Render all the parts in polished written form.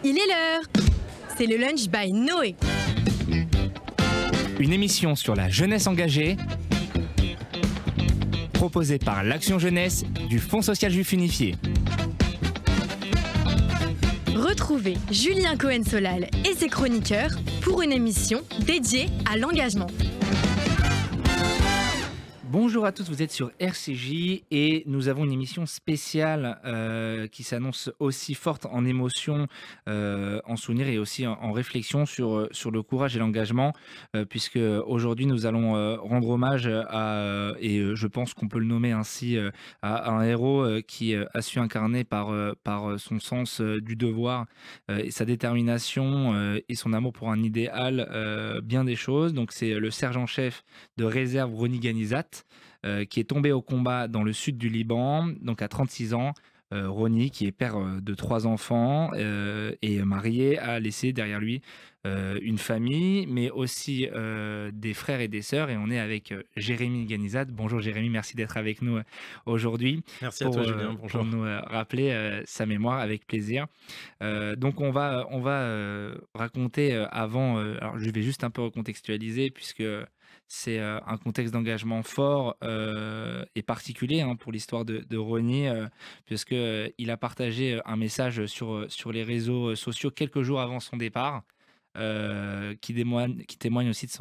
Il est l'heure. C'est le Lunch by Noé. Une émission sur la jeunesse engagée, proposée par l'Action Jeunesse du Fonds social juif unifié. Retrouvez Julien Cohen-Solal et ses chroniqueurs pour une émission dédiée à l'engagement. Bonjour à tous, vous êtes sur RCJ et nous avons une émission spéciale qui s'annonce aussi forte en émotion, en souvenir et aussi en réflexion sur le courage et l'engagement, puisque aujourd'hui nous allons rendre hommage et je pense qu'on peut le nommer ainsi, à un héros qui a su incarner par son sens du devoir et sa détermination et son amour pour un idéal bien des choses. Donc c'est le sergent-chef de réserve Roni Ganizat, qui est tombé au combat dans le sud du Liban, donc à 36 ans. Roni, qui est père de 3 enfants et marié, a laissé derrière lui une famille, mais aussi des frères et des sœurs. Et on est avec Jérémy Ganizat. Bonjour Jérémy, merci d'être avec nous aujourd'hui. Merci à toi Julien, bonjour. Pour nous rappeler sa mémoire avec plaisir. Donc on va raconter avant, alors je vais juste un peu recontextualiser puisque c'est un contexte d'engagement fort et particulier pour l'histoire de Roni, puisqu'il a partagé un message sur les réseaux sociaux quelques jours avant son départ, qui témoigne aussi de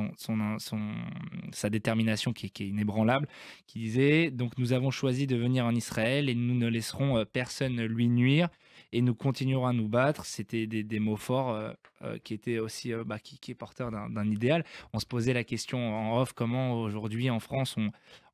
sa détermination qui est inébranlable, qui disait « Donc nous avons choisi de venir en Israël et nous ne laisserons personne lui nuire et nous continuerons à nous battre ». C'était des mots forts qui étaient aussi qui est porteur d'un idéal. On se posait la question en off, comment aujourd'hui en France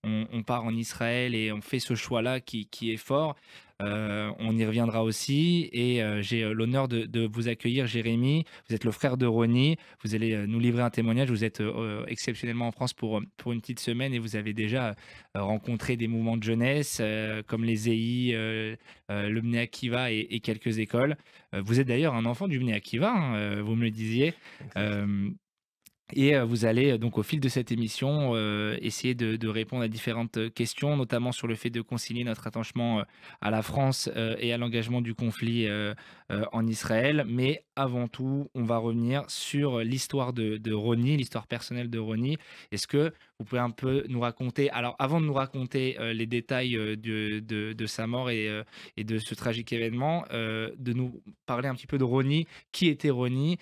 on part en Israël et on fait ce choix-là qui est fort. On y reviendra aussi et j'ai l'honneur de vous accueillir, Jérémy. Vous êtes le frère de Roni. Vous allez nous livrer un témoignage. Vous êtes exceptionnellement en France pour une petite semaine et vous avez déjà rencontré des mouvements de jeunesse comme les EI, le Bnei Akiva et quelques écoles. Vous êtes d'ailleurs un enfant du Bnei Akiva, vous me le disiez. Et vous allez donc au fil de cette émission essayer de répondre à différentes questions, notamment sur le fait de concilier notre attachement à la France et à l'engagement du conflit en Israël. Mais avant tout, on va revenir sur l'histoire de Roni, l'histoire personnelle de Roni. Est-ce que vous pouvez un peu nous raconter, alors avant de nous raconter les détails de sa mort et de ce tragique événement, de nous parler un petit peu de Roni. Qui était Roni?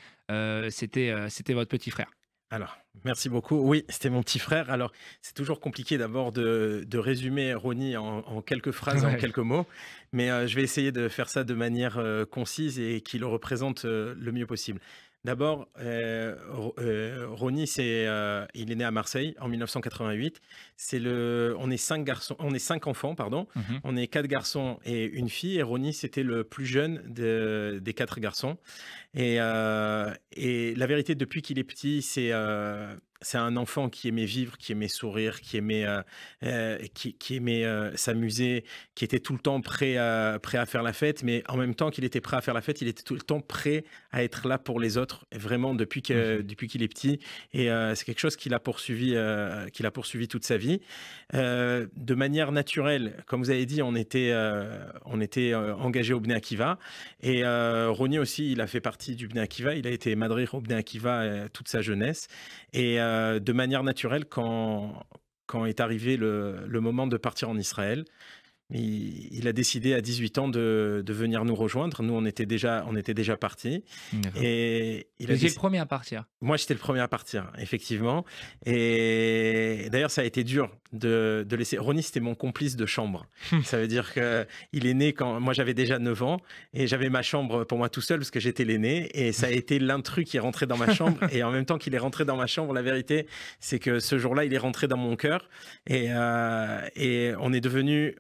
C'était votre petit frère. Alors, merci beaucoup. Oui, c'était mon petit frère. Alors, c'est toujours compliqué d'abord de résumer Roni en quelques phrases, en quelques mots, mais je vais essayer de faire ça de manière concise et qui le représente le mieux possible. D'abord, Roni, il est né à Marseille en 1988. On est 5 enfants, pardon. On est 4 garçons et une fille. Et Roni, c'était le plus jeune des 4 garçons. Et la vérité, depuis qu'il est petit, c'est un enfant qui aimait vivre, qui aimait sourire, qui aimait s'amuser, qui était tout le temps prêt à faire la fête, mais en même temps qu'il était prêt à faire la fête, il était tout le temps prêt à être là pour les autres, vraiment depuis qu'il est petit. Et c'est quelque chose qu'il a poursuivi toute sa vie. De manière naturelle, comme vous avez dit, on était engagé au Bnei Akiva. Et Roni aussi, il a fait partie du Bnei Akiva. Il a été madrich au Bnei Akiva toute sa jeunesse. Et de manière naturelle, quand est arrivé le moment de partir en Israël, il a décidé à 18 ans de venir nous rejoindre. Nous, on était déjà partis. Et il était le premier à partir. Moi, j'étais le premier à partir, effectivement. Et d'ailleurs, ça a été dur de laisser. Roni, c'était mon complice de chambre. Ça veut dire qu'il est né quand moi j'avais déjà 9 ans et j'avais ma chambre pour moi tout seul parce que j'étais l'aîné. Et ça a été l'intrus qui est rentré dans ma chambre. Et en même temps qu'il est rentré dans ma chambre, la vérité, c'est que ce jour-là, il est rentré dans mon cœur. Et on est devenu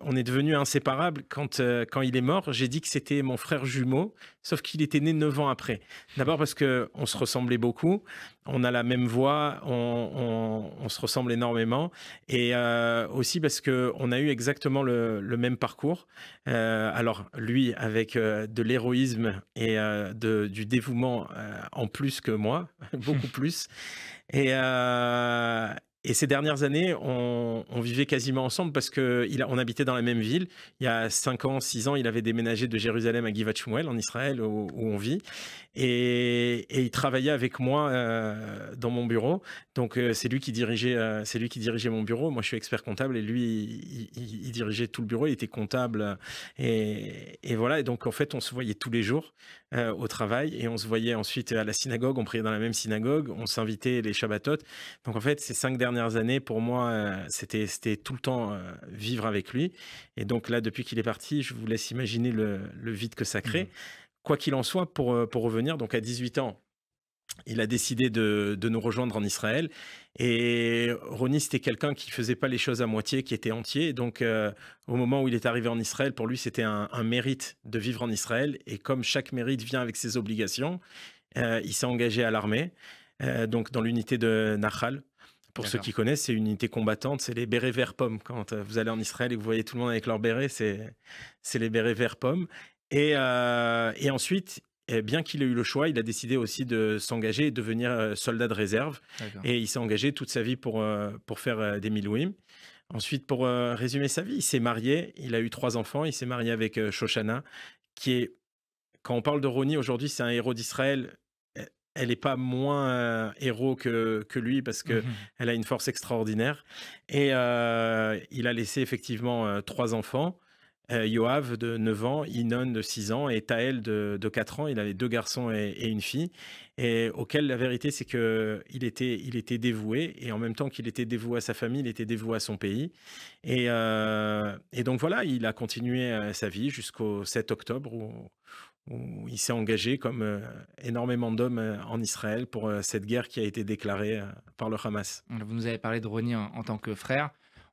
inséparables. Quand il est mort, j'ai dit que c'était mon frère jumeau, sauf qu'il était né 9 ans après. D'abord parce qu'on se ressemblait beaucoup, on a la même voix, on se ressemble énormément, et aussi parce qu'on a eu exactement le même parcours. Alors lui, avec de l'héroïsme et du dévouement en plus que moi, beaucoup plus. Et Et ces dernières années, on vivait quasiment ensemble parce qu'on habitait dans la même ville. Il y a 5 ans, 6 ans, il avait déménagé de Jérusalem à Givat Shmuel, en Israël, où on vit. Et il travaillait avec moi dans mon bureau. Donc, c'est lui qui dirigeait mon bureau. Moi, je suis expert comptable et lui, il dirigeait tout le bureau. Il était comptable. Et voilà. Et donc, en fait, on se voyait tous les jours au travail. Et on se voyait ensuite à la synagogue. On priait dans la même synagogue. On s'invitait les Shabbatot. Donc, en fait, ces 5 dernières années, pour moi, c'était tout le temps vivre avec lui. Et donc là, depuis qu'il est parti, je vous laisse imaginer le vide que ça crée. Quoi qu'il en soit, pour revenir, donc à 18 ans, il a décidé de nous rejoindre en Israël. Et Ronnie, c'était quelqu'un qui faisait pas les choses à moitié, qui était entier. Donc, au moment où il est arrivé en Israël, pour lui, c'était un mérite de vivre en Israël. Et comme chaque mérite vient avec ses obligations, il s'est engagé à l'armée, donc dans l'unité de Nahal. Pour ceux qui connaissent, c'est une unité combattante, c'est les bérets verts pommes. Quand vous allez en Israël et que vous voyez tout le monde avec leurs bérets, c'est les bérets verts pommes. Et ensuite, bien qu'il ait eu le choix, il a décidé aussi de s'engager et de devenir soldat de réserve. Et il s'est engagé toute sa vie pour faire des milouim. Ensuite, pour résumer sa vie, il s'est marié, il a eu 3 enfants, il s'est marié avec Shoshana, qui est, quand on parle de Ronnie aujourd'hui, c'est un héros d'Israël. Elle n'est pas moins héros que lui parce qu'elle a une force extraordinaire. Et il a laissé effectivement 3 enfants. Yoav de 9 ans, Inon de 6 ans et Taël de 4 ans. Il avait 2 garçons et une fille. Et auquel la vérité, c'est qu'il était dévoué. Et en même temps qu'il était dévoué à sa famille, il était dévoué à son pays. Et donc voilà, il a continué sa vie jusqu'au 7 octobre où il s'est engagé comme énormément d'hommes en Israël pour cette guerre qui a été déclarée par le Hamas. Vous nous avez parlé de Ronnie en tant que frère.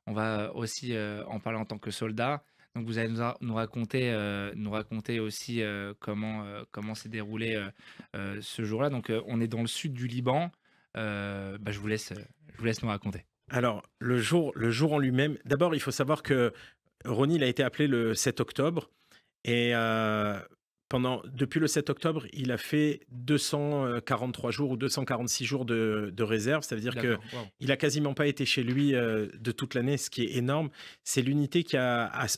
On va aussi en parler en tant que soldat. Donc vous allez nous raconter aussi comment s'est déroulé ce jour-là. Donc on est dans le sud du Liban. Je vous laisse nous raconter. Alors le jour en lui-même, d'abord il faut savoir que Ronnie il a été appelé le 7 octobre et depuis le 7 octobre, il a fait 243 jours ou 246 jours de réserve. Ça veut dire qu'il n'a quasiment pas été chez lui de toute l'année, ce qui est énorme. C'est l'unité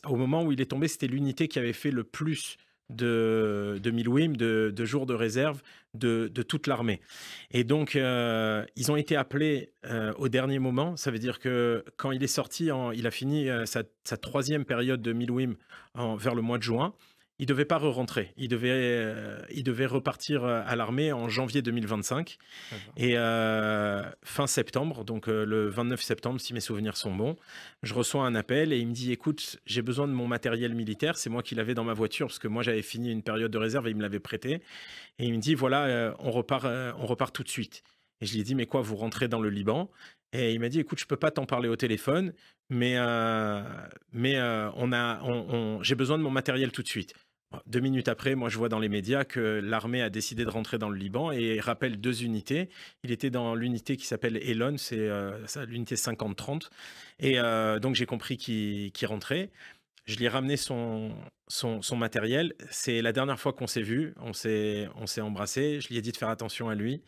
au moment où il est tombé, c'était l'unité qui avait fait le plus de milouim, de jours de réserve de toute l'armée. Et donc, ils ont été appelés au dernier moment. Ça veut dire que quand il est sorti, il a fini sa 3e période de milouim vers le mois de juin. Il ne devait pas re-rentrer. Il devait repartir à l'armée en janvier 2025. Et fin septembre, donc le 29 septembre, si mes souvenirs sont bons, je reçois un appel et il me dit « Écoute, j'ai besoin de mon matériel militaire. » C'est moi qui l'avais dans ma voiture parce que moi, j'avais fini une période de réserve et il me l'avait prêté. Et il me dit « Voilà, on repart tout de suite. » Et je lui ai dit « Mais quoi, vous rentrez dans le Liban ?» Et il m'a dit « Écoute, je ne peux pas t'en parler au téléphone, mais j'ai besoin de mon matériel tout de suite. » 2 minutes après, moi je vois dans les médias que l'armée a décidé de rentrer dans le Liban et rappelle 2 unités. Il était dans l'unité qui s'appelle Elon, c'est l'unité 50-30. Et donc j'ai compris qu'il rentrait. Je lui ai ramené son matériel. C'est la dernière fois qu'on s'est vu. On s'est embrassé. Je lui ai dit de faire attention à lui.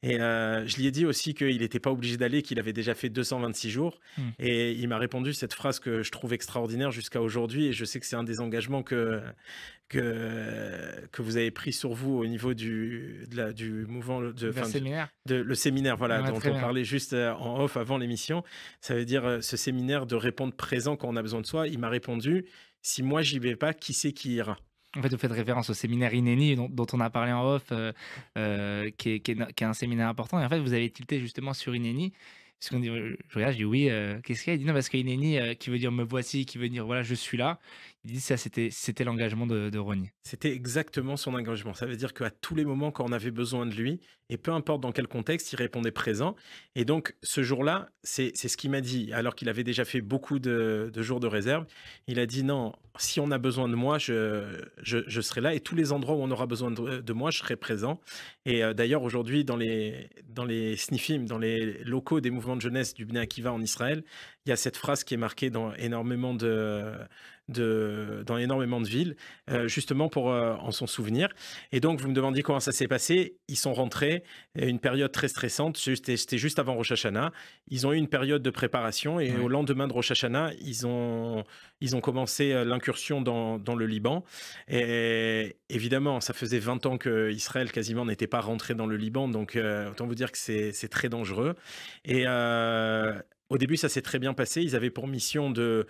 Et je lui ai dit aussi qu'il n'était pas obligé d'aller, qu'il avait déjà fait 226 jours. Et il m'a répondu cette phrase que je trouve extraordinaire jusqu'à aujourd'hui. Et je sais que c'est un des engagements que vous avez pris sur vous au niveau du mouvement séminaire. Le séminaire, voilà, dont on parlait juste en off avant l'émission. Ça veut dire ce séminaire de répondre présent quand on a besoin de soi. Il m'a répondu, si moi j'y vais pas, qui c'est qui ira? En fait, vous faites référence au séminaire Inéni dont on a parlé en off, qui est un séminaire important. Et en fait, vous avez tilté justement sur Inéni. Parce qu'on dit, je regarde, je dis oui, qu'est-ce qu'il y a? Il dit non, parce qu'Inéni, qui veut dire me voici, qui veut dire voilà, je suis là. Il dit ça, c'était l'engagement de Ronnie. C'était exactement son engagement. Ça veut dire qu'à tous les moments, quand on avait besoin de lui, et peu importe dans quel contexte, il répondait présent. Et donc, ce jour-là, c'est ce qu'il m'a dit, alors qu'il avait déjà fait beaucoup de jours de réserve. Il a dit non, si on a besoin de moi, je serai là. Et tous les endroits où on aura besoin de moi, je serai présent. Et d'ailleurs, aujourd'hui, dans les sniffim, dans les locaux des mouvements de jeunesse du Bnei Akiva en Israël, il y a cette phrase qui est marquée dans énormément dans énormément de villes, justement pour en son souvenir. Et donc, vous me demandiez comment ça s'est passé. Ils sont rentrés, une période très stressante, c'était juste avant Rosh Hashanah. Ils ont eu une période de préparation et au lendemain de Rosh Hashanah, ils ont commencé l'incursion dans le Liban. Et évidemment, ça faisait 20 ans qu'Israël quasiment n'était pas rentré dans le Liban, donc autant vous dire que c'est très dangereux. Et au début, ça s'est très bien passé. Ils avaient pour mission de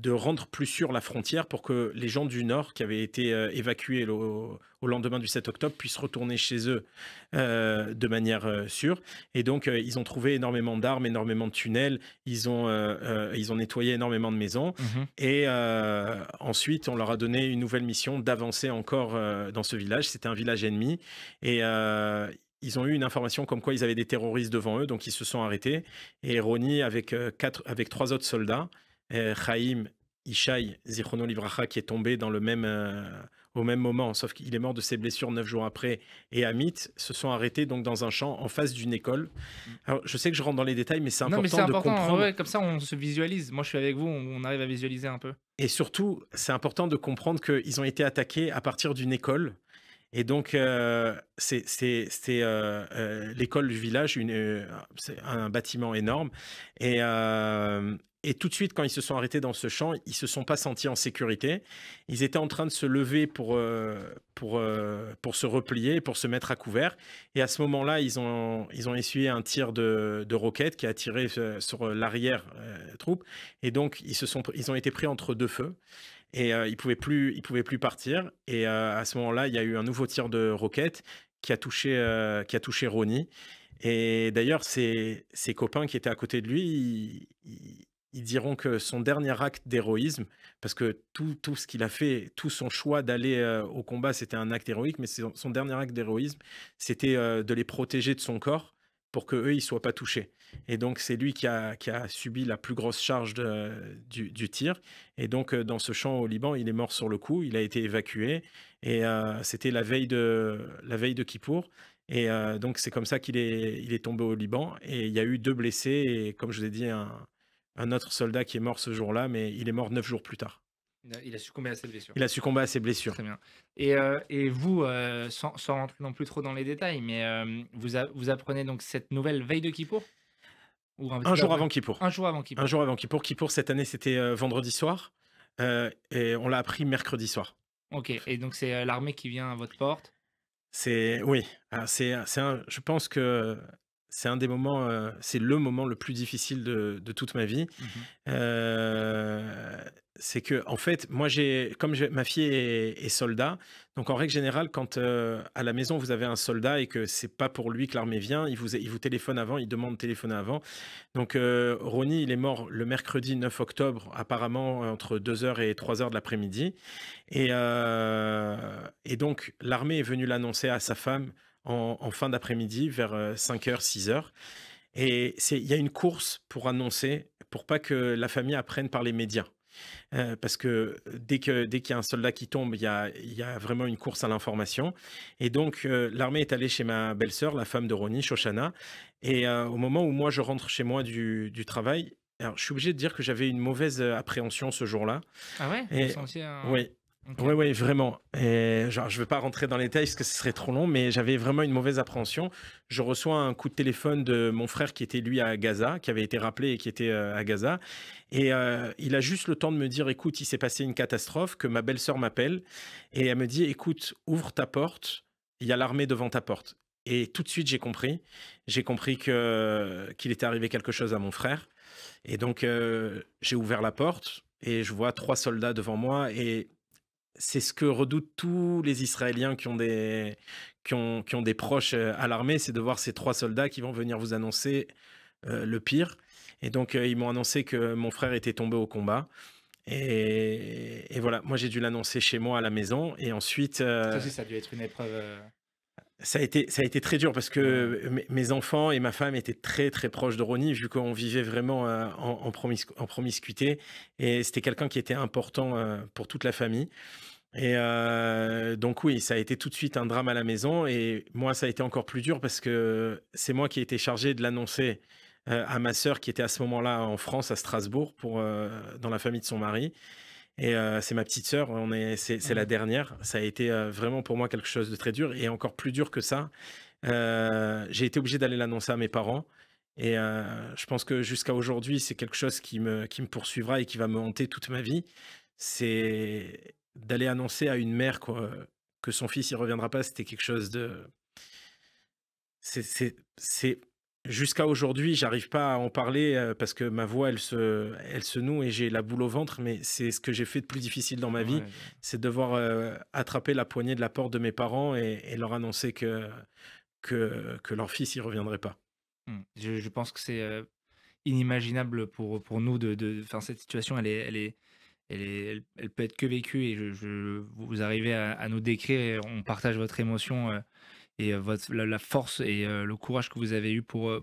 rendre plus sûre la frontière pour que les gens du Nord qui avaient été évacués au lendemain du 7 octobre puissent retourner chez eux de manière sûre. Et donc, ils ont trouvé énormément d'armes, énormément de tunnels. Ils ont nettoyé énormément de maisons. Et ensuite, on leur a donné une nouvelle mission d'avancer encore dans ce village. C'était un village ennemi. Et ils ont eu une information comme quoi ils avaient des terroristes devant eux, donc ils se sont arrêtés. Et Roni, avec 3 autres soldats, Chaim, Ishaï, Zichrono Livracha, qui est tombé au même moment, sauf qu'il est mort de ses blessures 9 jours après, et Amit se sont arrêtés donc dans un champ en face d'une école. Alors, je sais que je rentre dans les détails, mais c'est important de comprendre. Ouais, comme ça, on se visualise. Moi, je suis avec vous, on arrive à visualiser un peu. Et surtout, c'est important de comprendre qu'ils ont été attaqués à partir d'une école. Et donc, c'est l'école du village, c'est un bâtiment énorme. Et tout de suite, quand ils se sont arrêtés dans ce champ, ils ne se sont pas sentis en sécurité. Ils étaient en train de se lever pour se replier, pour se mettre à couvert. Et à ce moment-là, ils ont essuyé un tir de roquette qui a tiré sur l'arrière troupe. Et donc, ils ont été pris entre deux feux. Et ils pouvaient plus partir. Et à ce moment-là, il y a eu un nouveau tir de roquette qui a touché Roni. Et d'ailleurs, ses copains qui étaient à côté de lui, ils diront que son dernier acte d'héroïsme, parce que tout ce qu'il a fait, tout son choix d'aller au combat, c'était un acte héroïque, mais son dernier acte d'héroïsme, c'était de les protéger de son corps pour qu'eux, ils ne soient pas touchés. Et donc, c'est lui qui a subi la plus grosse charge du tir. Et donc, dans ce champ au Liban, il est mort sur le coup, il a été évacué. Et c'était la veille de Kippour. Et donc, c'est comme ça qu'il est tombé au Liban. Et il y a eu 2 blessés. Et comme je vous ai dit, un autre soldat qui est mort ce jour-là, mais il est mort 9 jours plus tard. Il a succombé à ses blessures. Il a succombé à ses blessures. Très bien. Et vous, sans rentrer non plus trop dans les détails, mais vous apprenez donc cette nouvelle veille de Kippour un jour avant Kippour. Un jour avant Kippour. Un jour avant Kippour. Kippour, cette année, c'était vendredi soir. Et on l'a appris mercredi soir. Ok. Et donc, c'est l'armée qui vient à votre porte? Oui. Je pense que c'est un des moments, c'est le moment le plus difficile de toute ma vie. C'est que, en fait, moi, ma fille est soldat, donc en règle générale, quand à la maison vous avez un soldat et que c'est pas pour lui que l'armée vient, il vous téléphone avant, il demande de téléphoner avant. Donc, Roni, il est mort le mercredi 9 octobre, apparemment entre 2h et 3h de l'après-midi. Et donc, l'armée est venue l'annoncer à sa femme en fin d'après-midi, vers 5h, 6h. Et il y a une course pour annoncer, pour pas que la famille apprenne par les médias. Parce que dès qu'il y a un soldat qui tombe, il y a vraiment une course à l'information. Et donc, l'armée est allée chez ma belle-sœur, la femme de Roni, Shoshana. Et au moment où moi, je rentre chez moi du travail, alors, je suis obligé de dire que j'avais une mauvaise appréhension ce jour-là. Ah ouais? Oui. Okay. Oui, vraiment. Et je ne vais pas rentrer dans les détails parce que ce serait trop long, mais j'avais vraiment une mauvaise appréhension. Je reçois un coup de téléphone de mon frère qui était, lui, à Gaza, qui avait été rappelé et qui était à Gaza. Et il a juste le temps de me dire, écoute, il s'est passé une catastrophe, que ma belle-sœur m'appelle. Et elle me dit, écoute, ouvre ta porte, il y a l'armée devant ta porte. Et tout de suite, j'ai compris. J'ai compris qu'il était arrivé quelque chose à mon frère. Et donc, j'ai ouvert la porte et je vois 3 soldats devant moi. Et c'est ce que redoutent tous les Israéliens qui ont des proches à l'armée, c'est de voir ces 3 soldats qui vont venir vous annoncer le pire. Et donc, ils m'ont annoncé que mon frère était tombé au combat. Et voilà, moi, j'ai dû l'annoncer chez moi à la maison. Et ensuite... Ça aussi, ça a dû être une épreuve... Ça a été très dur parce que mes enfants et ma femme étaient très, très proches de Roni, vu qu'on vivait vraiment en promiscuité. Et c'était quelqu'un qui était important pour toute la famille. Et donc oui, ça a été tout de suite un drame à la maison. Et moi, ça a été encore plus dur parce que c'est moi qui ai été chargé de l'annoncer à ma sœur qui était à ce moment-là en France, à Strasbourg, dans la famille de son mari. Et c'est ma petite sœur, c'est la dernière. Ça a été vraiment pour moi quelque chose de très dur et encore plus dur que ça. J'ai été obligé d'aller l'annoncer à mes parents. Et je pense que jusqu'à aujourd'hui, c'est quelque chose qui me poursuivra et qui va me hanter toute ma vie. C'est d'aller annoncer à une mère que son fils ne reviendra pas. C'était quelque chose de... C'est jusqu'à aujourd'hui, j'arrive pas à en parler parce que ma voix, elle se noue et j'ai la boule au ventre, mais c'est ce que j'ai fait de plus difficile dans ma vie, Ouais, c'est de devoir attraper la poignée de la porte de mes parents et leur annoncer que leur fils, il reviendrait pas. Je pense que c'est inimaginable pour nous enfin, cette situation, elle peut être que vécue et vous arrivez à nous décrire et on partage votre émotion et la force et le courage que vous avez eu pour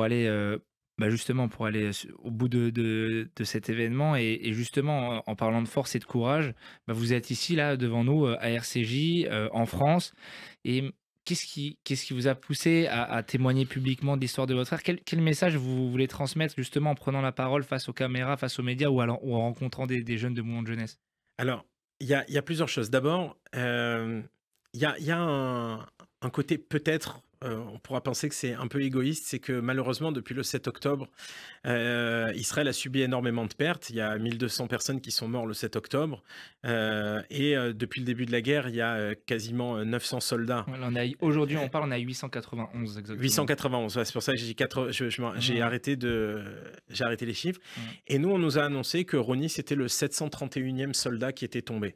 aller justement pour aller au bout de cet événement et justement en parlant de force et de courage, vous êtes ici là devant nous à RCJ en France et qu'est-ce qui vous a poussé à témoigner publiquement de l'histoire de votre frère? Quel message vous voulez transmettre justement en prenant la parole face aux caméras, face aux médias ou en rencontrant des jeunes de mouvement de jeunesse? Alors, il y a plusieurs choses. D'abord, il y a un côté peut-être, on pourra penser que c'est un peu égoïste, c'est que malheureusement, depuis le 7 octobre, Israël a subi énormément de pertes. Il y a 1200 personnes qui sont mortes le 7 octobre. Et depuis le début de la guerre, il y a quasiment 900 soldats. Voilà, aujourd'hui, on a 891 exactement. 891, ouais, c'est pour ça que j'ai dit j'ai arrêté les chiffres. Et nous, on nous a annoncé que Roni, c'était le 731e soldat qui était tombé.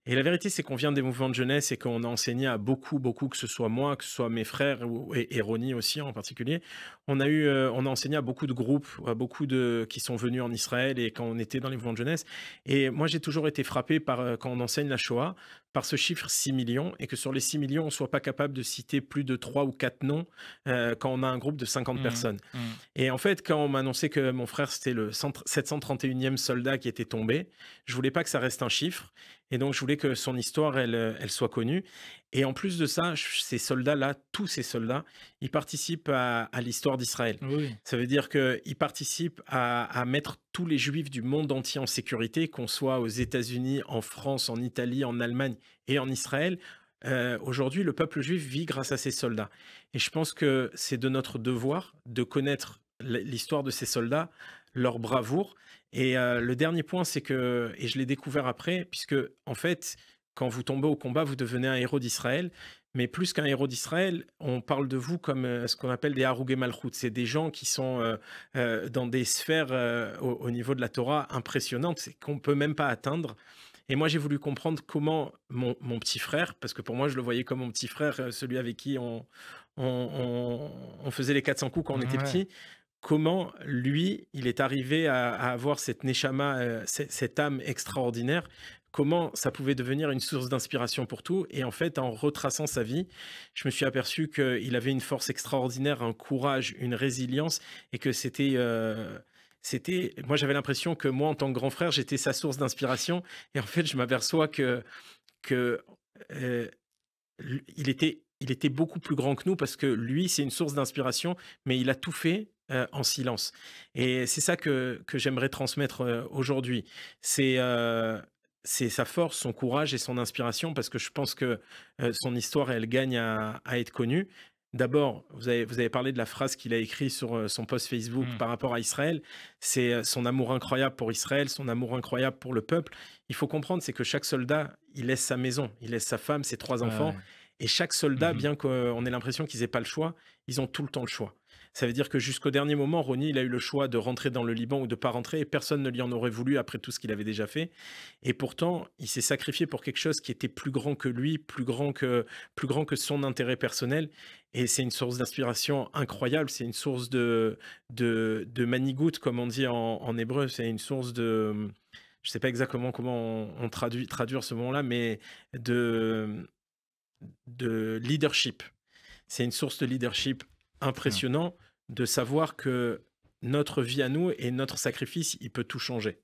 Et la vérité, c'est qu'on vient des mouvements de jeunesse et qu'on a enseigné à beaucoup, que ce soit moi, que ce soit mes frères et Roni aussi en particulier. On a enseigné à beaucoup de groupes, à beaucoup qui sont venus en Israël et quand on était dans les mouvements de jeunesse. Et moi, j'ai toujours été frappé quand on enseigne la Shoah, par ce chiffre 6 millions et que sur les 6 millions, on ne soit pas capable de citer plus de 3 ou 4 noms quand on a un groupe de 50 personnes. Et en fait, quand on m'a annoncé que mon frère, c'était le 731e soldat qui était tombé, je voulais pas que ça reste un chiffre. Et donc, je voulais que son histoire, elle soit connue. Et en plus de ça, ces soldats-là, tous ces soldats, ils participent à l'histoire d'Israël. Oui. Ça veut dire qu'ils participent à mettre tous les juifs du monde entier en sécurité, qu'on soit aux États-Unis, en France, en Italie, en Allemagne et en Israël. Aujourd'hui, le peuple juif vit grâce à ces soldats. Et je pense que c'est de notre devoir de connaître l'histoire de ces soldats, leur bravoure. Et le dernier point, c'est que, et je l'ai découvert après, puisque en fait, quand vous tombez au combat, vous devenez un héros d'Israël. Mais plus qu'un héros d'Israël, on parle de vous comme ce qu'on appelle des Harugé Malchut. C'est des gens qui sont dans des sphères au niveau de la Torah impressionnantes qu'on ne peut même pas atteindre. Et moi, j'ai voulu comprendre comment mon petit frère, parce que pour moi, je le voyais comme mon petit frère, celui avec qui on faisait les 400 coups quand on était petit, comment lui, il est arrivé à avoir cette neshama, cette âme extraordinaire, comment ça pouvait devenir une source d'inspiration pour tout. Et en fait, en retraçant sa vie, je me suis aperçu qu'il avait une force extraordinaire, un courage, une résilience, et que moi, j'avais l'impression que moi, en tant que grand frère, j'étais sa source d'inspiration. Et en fait, je m'aperçois que il était beaucoup plus grand que nous parce que lui, c'est une source d'inspiration, mais il a tout fait en silence. Et c'est ça que j'aimerais transmettre aujourd'hui. C'est sa force, son courage et son inspiration parce que je pense que son histoire, elle gagne à être connue. D'abord, vous avez parlé de la phrase qu'il a écrite sur son post Facebook par rapport à Israël. C'est son amour incroyable pour Israël, son amour incroyable pour le peuple. Il faut comprendre, c'est que chaque soldat, il laisse sa maison, il laisse sa femme, ses 3 enfants. Ouais. Et chaque soldat, bien qu'on ait l'impression qu'ils n'aient pas le choix, ils ont tout le temps le choix. Ça veut dire que jusqu'au dernier moment, Roni, il a eu le choix de rentrer dans le Liban ou de ne pas rentrer et personne ne lui en aurait voulu après tout ce qu'il avait déjà fait. Et pourtant, il s'est sacrifié pour quelque chose qui était plus grand que lui, plus grand que son intérêt personnel. Et c'est une source d'inspiration incroyable. C'est une source de manigout, comme on dit en hébreu. C'est une source de... Je ne sais pas exactement comment on traduire ce mot-là, mais de leadership. C'est une source de leadership impressionnant de savoir que notre vie à nous et notre sacrifice, il peut tout changer.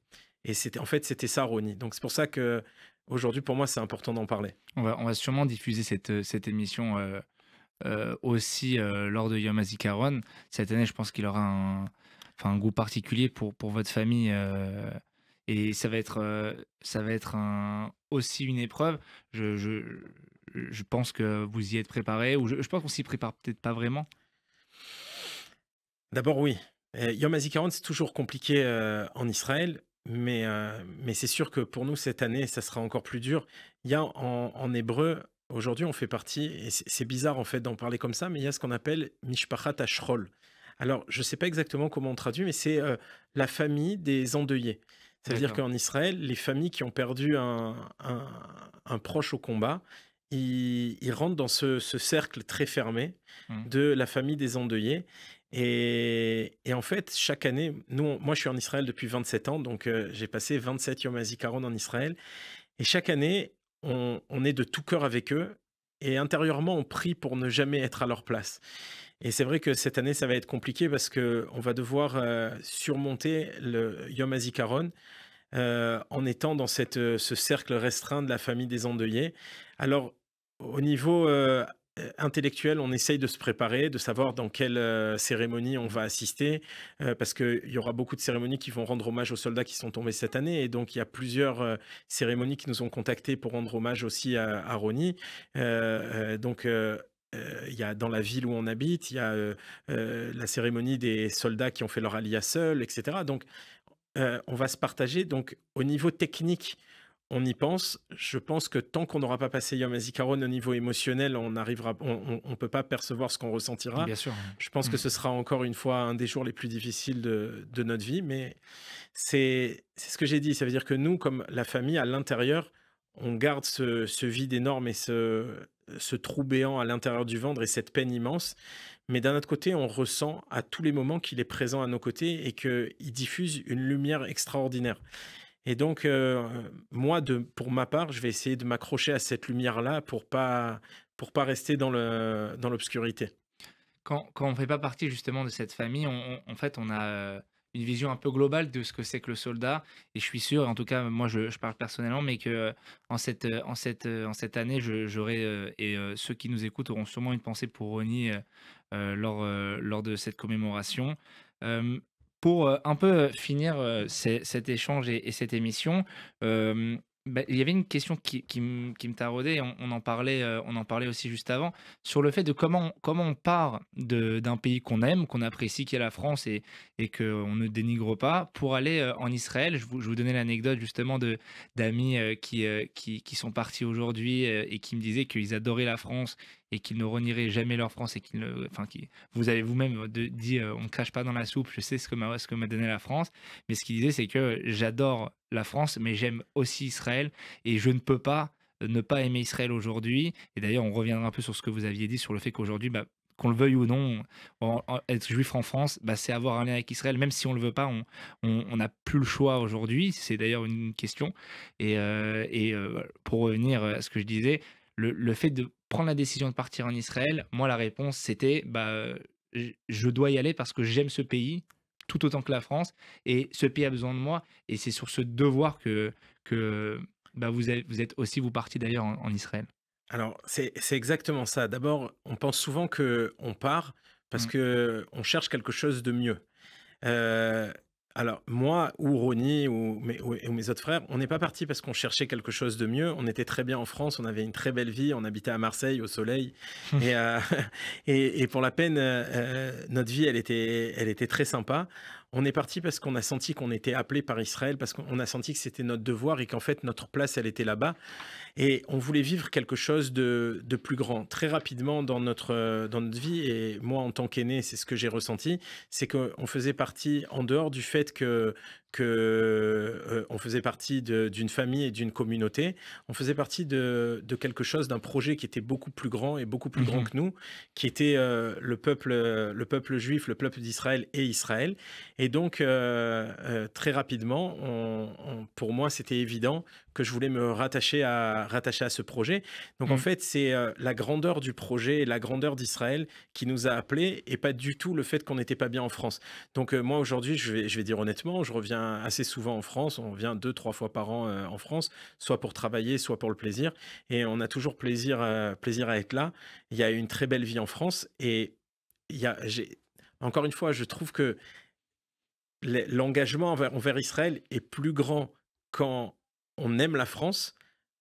Et c'était ça, Roni. Donc c'est pour ça que aujourd'hui, pour moi, c'est important d'en parler. On va sûrement diffuser cette émission aussi lors de Yom HaZikaron. Cette année, je pense qu'il aura un goût particulier pour votre famille. Et ça va être aussi une épreuve. Je pense que vous y êtes préparé, ou je pense qu'on s'y prépare peut-être pas vraiment. D'abord, oui. Yom HaZikaron, c'est toujours compliqué en Israël, mais c'est sûr que pour nous, cette année, ça sera encore plus dur. Il y a en hébreu, aujourd'hui, on fait partie, et c'est bizarre en fait d'en parler comme ça, mais il y a ce qu'on appelle Mishpachat Ashrol. Alors, je ne sais pas exactement comment on traduit, mais c'est la famille des endeuillés. Ça veut dire D'accord. qu'en Israël, les familles qui ont perdu un proche au combat, ils rentrent dans ce cercle très fermé Mm. de la famille des endeuillés. Et en fait, chaque année, moi je suis en Israël depuis 27 ans, donc j'ai passé 27 Yom HaZikaron en Israël. Et chaque année, on est de tout cœur avec eux. Et intérieurement, on prie pour ne jamais être à leur place. Et c'est vrai que cette année, ça va être compliqué parce qu'on va devoir surmonter le Yom HaZikaron en étant dans ce cercle restreint de la famille des endeuillés. Alors, au niveau intellectuel, on essaye de se préparer, de savoir dans quelle cérémonie on va assister, parce qu'il y aura beaucoup de cérémonies qui vont rendre hommage aux soldats qui sont tombés cette année, et donc il y a plusieurs cérémonies qui nous ont contactés pour rendre hommage aussi à Roni. Il y a dans la ville où on habite, il y a la cérémonie des soldats qui ont fait leur aliyah seuls, etc. Donc, on va se partager. Donc, au niveau technique, on y pense. Je pense que tant qu'on n'aura pas passé Yom HaZikaron au niveau émotionnel, on peut pas percevoir ce qu'on ressentira. Bien sûr. Je pense que Mm. ce sera encore une fois un des jours les plus difficiles de notre vie, mais c'est ce que j'ai dit. Ça veut dire que nous, comme la famille, à l'intérieur, on garde ce vide énorme et ce trou béant à l'intérieur du ventre et cette peine immense. Mais d'un autre côté, on ressent à tous les moments qu'il est présent à nos côtés et qu'il diffuse une lumière extraordinaire. Et donc, moi, pour ma part, je vais essayer de m'accrocher à cette lumière-là pour pas rester dans l'obscurité. Quand on fait pas partie justement de cette famille, en fait, on a une vision un peu globale de ce que c'est que le soldat. Et je suis sûr, en tout cas, moi, je parle personnellement, mais que en cette année, j'aurai, et ceux qui nous écoutent auront sûrement une pensée pour Ronnie lors de cette commémoration. Euh, pour un peu finir cet échange et cette émission, il y avait une question qui me taraudait, et on en parlait aussi juste avant, sur le fait de comment on part d'un pays qu'on aime, qu'on apprécie, qui est la France, et qu'on ne dénigre pas, pour aller en Israël. Je vous donnais l'anecdote justement d'amis qui sont partis aujourd'hui et qui me disaient qu'ils adoraient la France et qu'ils ne renieraient jamais leur France, et vous avez vous-même dit on ne crache pas dans la soupe, je sais ce que m'a donné la France, mais ce qu'il disait, c'est que j'adore la France, mais j'aime aussi Israël, et je ne peux pas ne pas aimer Israël aujourd'hui. Et d'ailleurs, on reviendra un peu sur ce que vous aviez dit sur le fait qu'aujourd'hui, qu'on le veuille ou non, être juif en France, c'est avoir un lien avec Israël, même si on le veut pas, on n'a plus le choix aujourd'hui. C'est d'ailleurs une question. Pour revenir à ce que je disais, le fait de prendre la décision de partir en Israël, moi, la réponse, c'était je dois y aller parce que j'aime ce pays tout autant que la France, et ce pays a besoin de moi, et c'est sur ce devoir que vous êtes aussi, vous, partis d'ailleurs en Israël. Alors, c'est exactement ça. D'abord, on pense souvent qu'on part parce Mm. qu'on cherche quelque chose de mieux. Euh, alors, moi ou Ronnie ou mes autres frères, on n'est pas partis parce qu'on cherchait quelque chose de mieux. On était très bien en France, on avait une très belle vie, on habitait à Marseille, au soleil. Et, et pour la peine, notre vie, elle était très sympa. On est parti parce qu'on a senti qu'on était appelé par Israël, parce qu'on a senti que c'était notre devoir et qu'en fait, notre place, elle était là-bas. Et on voulait vivre quelque chose de plus grand. Très rapidement dans notre vie, et moi en tant qu'aîné, c'est ce que j'ai ressenti, c'est qu'on faisait partie, en dehors du fait on faisait partie d'une famille et d'une communauté, on faisait partie de quelque chose, d'un projet qui était beaucoup plus grand et beaucoup plus grand Mhm. que nous, qui était le peuple juif, le peuple d'Israël et Israël. Et donc, très rapidement, pour moi, c'était évident que je voulais me rattacher à ce projet. Donc en Mm. fait, c'est la grandeur du projet et la grandeur d'Israël qui nous a appelés, et pas du tout le fait qu'on n'était pas bien en France. Donc moi aujourd'hui, je vais dire honnêtement, je reviens vient assez souvent en France. On vient 2-3 fois par an en France, soit pour travailler, soit pour le plaisir. Et on a toujours plaisir à être là. Il y a une très belle vie en France. Et encore une fois, je trouve que l'engagement envers Israël est plus grand quand on aime la France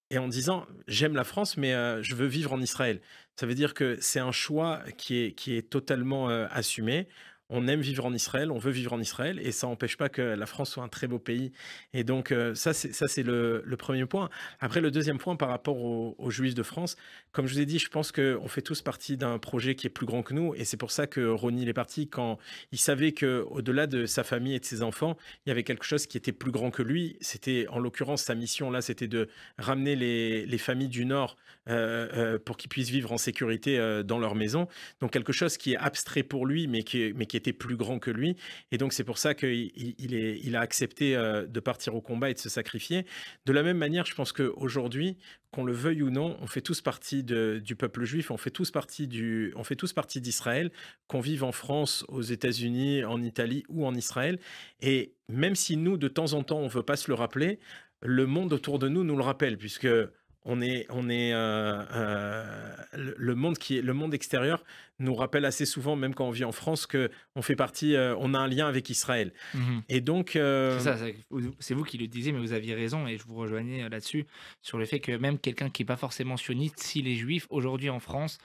et en disant j'aime la France, mais je veux vivre en Israël. Ça veut dire que c'est un choix qui est totalement assumé. On aime vivre en Israël, on veut vivre en Israël, et ça n'empêche pas que la France soit un très beau pays. Et donc, ça, c'est le premier point. Après, le deuxième point par rapport aux Juifs de France, comme je vous ai dit, je pense qu'on fait tous partie d'un projet qui est plus grand que nous, et c'est pour ça que Ronnie est parti quand il savait qu'au-delà de sa famille et de ses enfants, il y avait quelque chose qui était plus grand que lui. C'était, en l'occurrence, sa mission là, c'était de ramener les familles du Nord pour qu'ils puissent vivre en sécurité dans leur maison. Donc, quelque chose qui est abstrait pour lui, mais qui était plus grand que lui. Et donc, c'est pour ça qu'il a accepté de partir au combat et de se sacrifier. De la même manière, je pense qu'aujourd'hui, qu'on le veuille ou non, on fait tous partie du peuple juif, on fait tous partie d'Israël, qu'on vive en France, aux États-Unis, en Italie ou en Israël. Et même si nous, de temps en temps, on ne veut pas se le rappeler, le monde autour de nous le rappelle, puisque le monde extérieur nous rappelle assez souvent, même quand on vit en France, que on fait partie, on a un lien avec Israël. Et donc, c'est vous qui le disiez, mais vous aviez raison, et je vous rejoignais là-dessus sur le fait que même quelqu'un qui n'est pas forcément sioniste, s'il est juif aujourd'hui en France,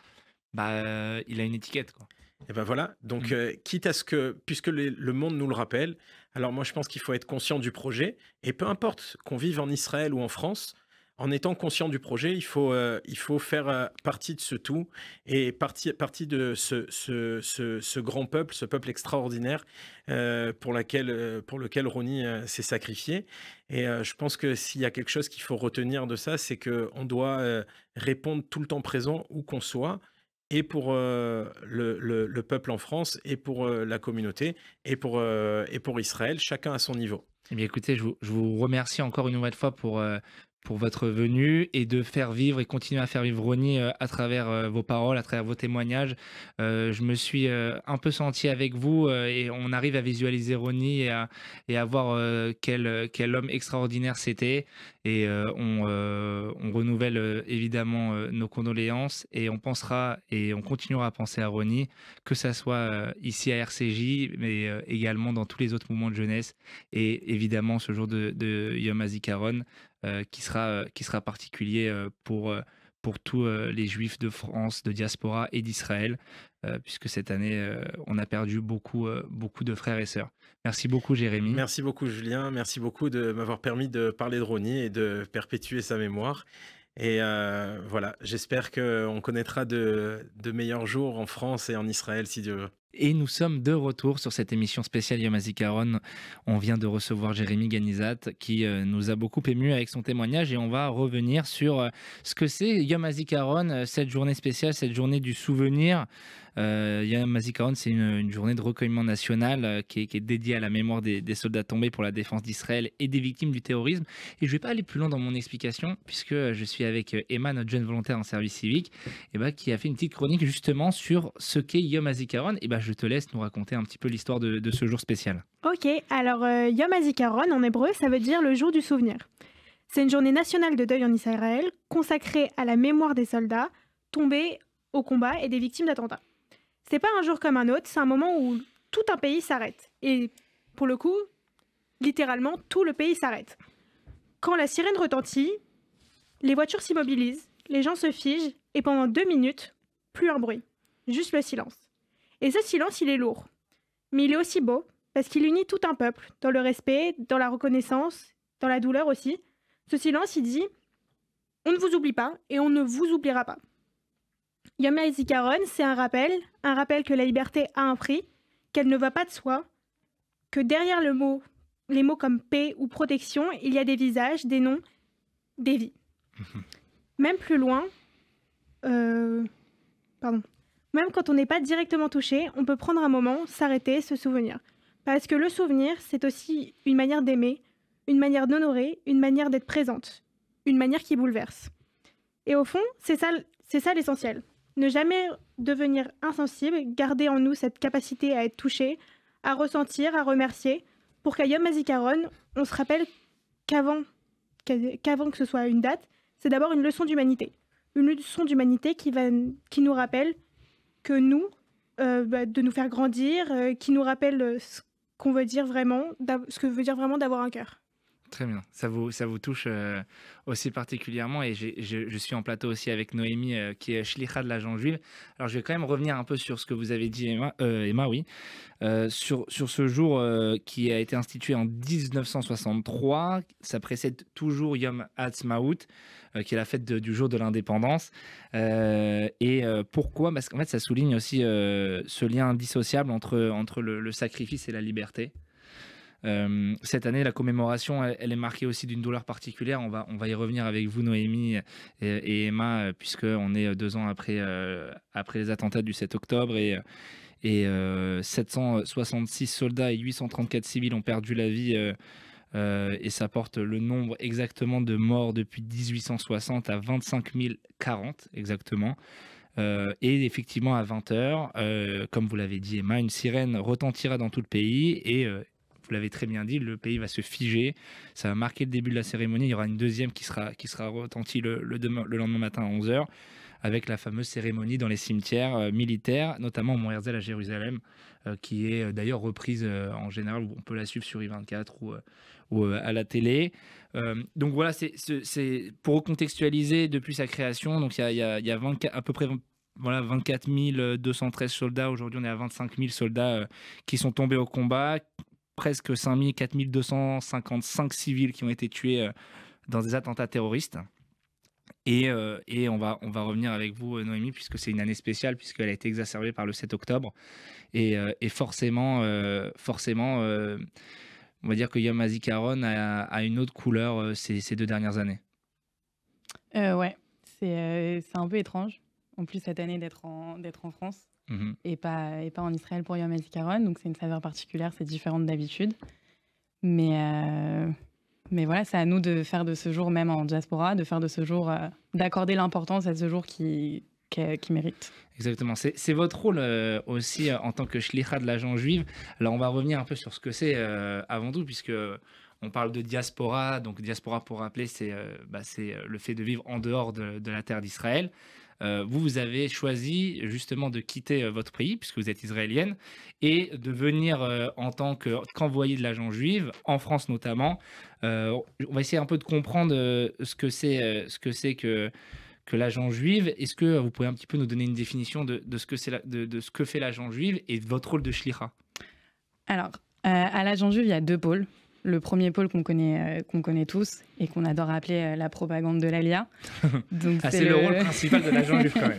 il a une étiquette, quoi. Et ben voilà. Donc, quitte à ce que, puisque le monde nous le rappelle, alors moi je pense qu'il faut être conscient du projet, et peu importe qu'on vive en Israël ou en France. En étant conscient du projet, il faut faire partie de ce tout et partie de ce grand peuple, ce peuple extraordinaire pour lequel Ronnie s'est sacrifié. Et je pense que s'il y a quelque chose qu'il faut retenir de ça, c'est qu'on doit répondre tout le temps présent où qu'on soit, et pour le peuple en France, et pour la communauté, et pour Israël, chacun à son niveau. Eh bien, écoutez, je vous remercie encore une nouvelle fois pour votre venue et de faire vivre et continuer à faire vivre Ronnie à travers vos paroles, à travers vos témoignages. Je me suis un peu senti avec vous et on arrive à visualiser Ronnie et à voir quel homme extraordinaire c'était. Et on renouvelle évidemment nos condoléances et on pensera et on continuera à penser à Ronnie, que ça soit ici à RCJ, mais également dans tous les autres mouvements de jeunesse et évidemment ce jour de Yom HaZikaron qui sera particulier pour tous les Juifs de France, de diaspora et d'Israël, puisque cette année, on a perdu beaucoup de frères et sœurs. Merci beaucoup, Jérémy. Merci beaucoup, Julien. Merci beaucoup de m'avoir permis de parler de Ronnie et de perpétuer sa mémoire. Et voilà, j'espère qu'on connaîtra de meilleurs jours en France et en Israël, si Dieu veut. Et nous sommes de retour sur cette émission spéciale Yom HaZikaron. On vient de recevoir Jérémy Ganizat qui nous a beaucoup ému avec son témoignage et on va revenir sur ce que c'est Yom HaZikaron, cette journée spéciale, cette journée du souvenir. Yom HaZikaron, c'est une journée de recueillement national qui est dédiée à la mémoire des soldats tombés pour la défense d'Israël et des victimes du terrorisme. Et je ne vais pas aller plus loin dans mon explication puisque je suis avec Emma, notre jeune volontaire en service civique, qui a fait une petite chronique justement sur ce qu'est Yom HaZikaron. Et je te laisse nous raconter un petit peu l'histoire de ce jour spécial. Ok, alors Yom HaZikaron en hébreu, ça veut dire le jour du souvenir. C'est une journée nationale de deuil en Israël consacrée à la mémoire des soldats tombés au combat et des victimes d'attentats. C'est pas un jour comme un autre, c'est un moment où tout un pays s'arrête. Et pour le coup, littéralement, tout le pays s'arrête. Quand la sirène retentit, les voitures s'immobilisent, les gens se figent, et pendant 2 minutes, plus un bruit, juste le silence. Et ce silence, il est lourd. Mais il est aussi beau, parce qu'il unit tout un peuple, dans le respect, dans la reconnaissance, dans la douleur aussi. Ce silence, il dit « On ne vous oublie pas, et on ne vous oubliera pas ». Yom HaZikaron, c'est un rappel que la liberté a un prix, qu'elle ne va pas de soi, que derrière les mots comme paix ou protection, il y a des visages, des noms, des vies. Même plus loin, même quand on n'est pas directement touché, on peut prendre un moment, s'arrêter, se souvenir. Parce que le souvenir, c'est aussi une manière d'aimer, une manière d'honorer, une manière d'être présente, une manière qui bouleverse. Et au fond, c'est ça l'essentiel. Ne jamais devenir insensible, garder en nous cette capacité à être touché, à ressentir, à remercier, pour qu'à Yom HaZikaron, on se rappelle qu'avant que ce soit une date, c'est d'abord une leçon d'humanité. Une leçon d'humanité qui nous rappelle que nous, de nous faire grandir, qui nous rappelle ce qu'on veut dire vraiment, ce que veut dire vraiment d'avoir un cœur. Très bien. Ça vous touche aussi particulièrement. Et je suis en plateau aussi avec Noémie, qui est Shlicha de l'Agence juive. Alors, je vais quand même revenir un peu sur ce que vous avez dit, Emma, oui. Sur ce jour qui a été institué en 1963. Ça précède toujours Yom Ha'atzmaut, qui est la fête du jour de l'indépendance. Pourquoi ? Parce qu'en fait, ça souligne aussi ce lien indissociable entre le sacrifice et la liberté. Cette année, la commémoration, elle est marquée aussi d'une douleur particulière. On va y revenir avec vous, Noémie et Emma, puisqu'on est 2 ans après les attentats du 7 octobre et 766 soldats et 834 civils ont perdu la vie. Et ça porte le nombre exactement de morts depuis 1860 à 25 040 exactement. Et effectivement, à 20h, comme vous l'avez dit, Emma, une sirène retentira dans tout le pays et vous l'avez très bien dit, le pays va se figer. Ça va marquer le début de la cérémonie. Il y aura une deuxième qui sera retentie le lendemain matin à 11h, avec la fameuse cérémonie dans les cimetières militaires, notamment au Mont Herzl à Jérusalem, qui est d'ailleurs reprise en général, où on peut la suivre sur I24 ou à la télé. Donc voilà, c'est pour recontextualiser depuis sa création. Donc il y a à peu près 24 213 soldats. Aujourd'hui, on est à 25 000 soldats qui sont tombés au combat. Presque 5 4 255 civils qui ont été tués dans des attentats terroristes. Et on va revenir avec vous, Noémie, puisque c'est une année spéciale, puisqu'elle a été exacerbée par le 7 octobre. Et forcément, on va dire que Yom HaZikaron a une autre couleur ces 2 dernières années. Ouais, c'est un peu étrange. En plus, cette année, d'être en France. Et pas en Israël pour Yom HaZikaron, donc c'est une saveur particulière, c'est différent d'habitude. Mais voilà, c'est à nous de faire de ce jour, même en diaspora, de faire de ce jour, d'accorder l'importance à ce jour qui mérite. Exactement, c'est votre rôle aussi en tant que shlicha de l'Agence juive. Là, on va revenir un peu sur ce que c'est avant tout, puisque on parle de diaspora. Donc diaspora, pour rappeler, c'est le fait de vivre en dehors de la terre d'Israël. Vous avez choisi justement de quitter votre pays, puisque vous êtes israélienne, et de venir en tant qu'envoyée de l'Agence juive, en France notamment. On va essayer un peu de comprendre ce que c'est que l'Agence juive. Est-ce que vous pouvez un petit peu nous donner une définition de ce que fait l'Agence juive et de votre rôle de shlicha ? Alors, à l'Agence juive, il y a 2 pôles. Le premier pôle qu'on connaît tous et qu'on adore appeler la propagande de l'Alia. C'est le rôle principal de l'Agence juive quand même.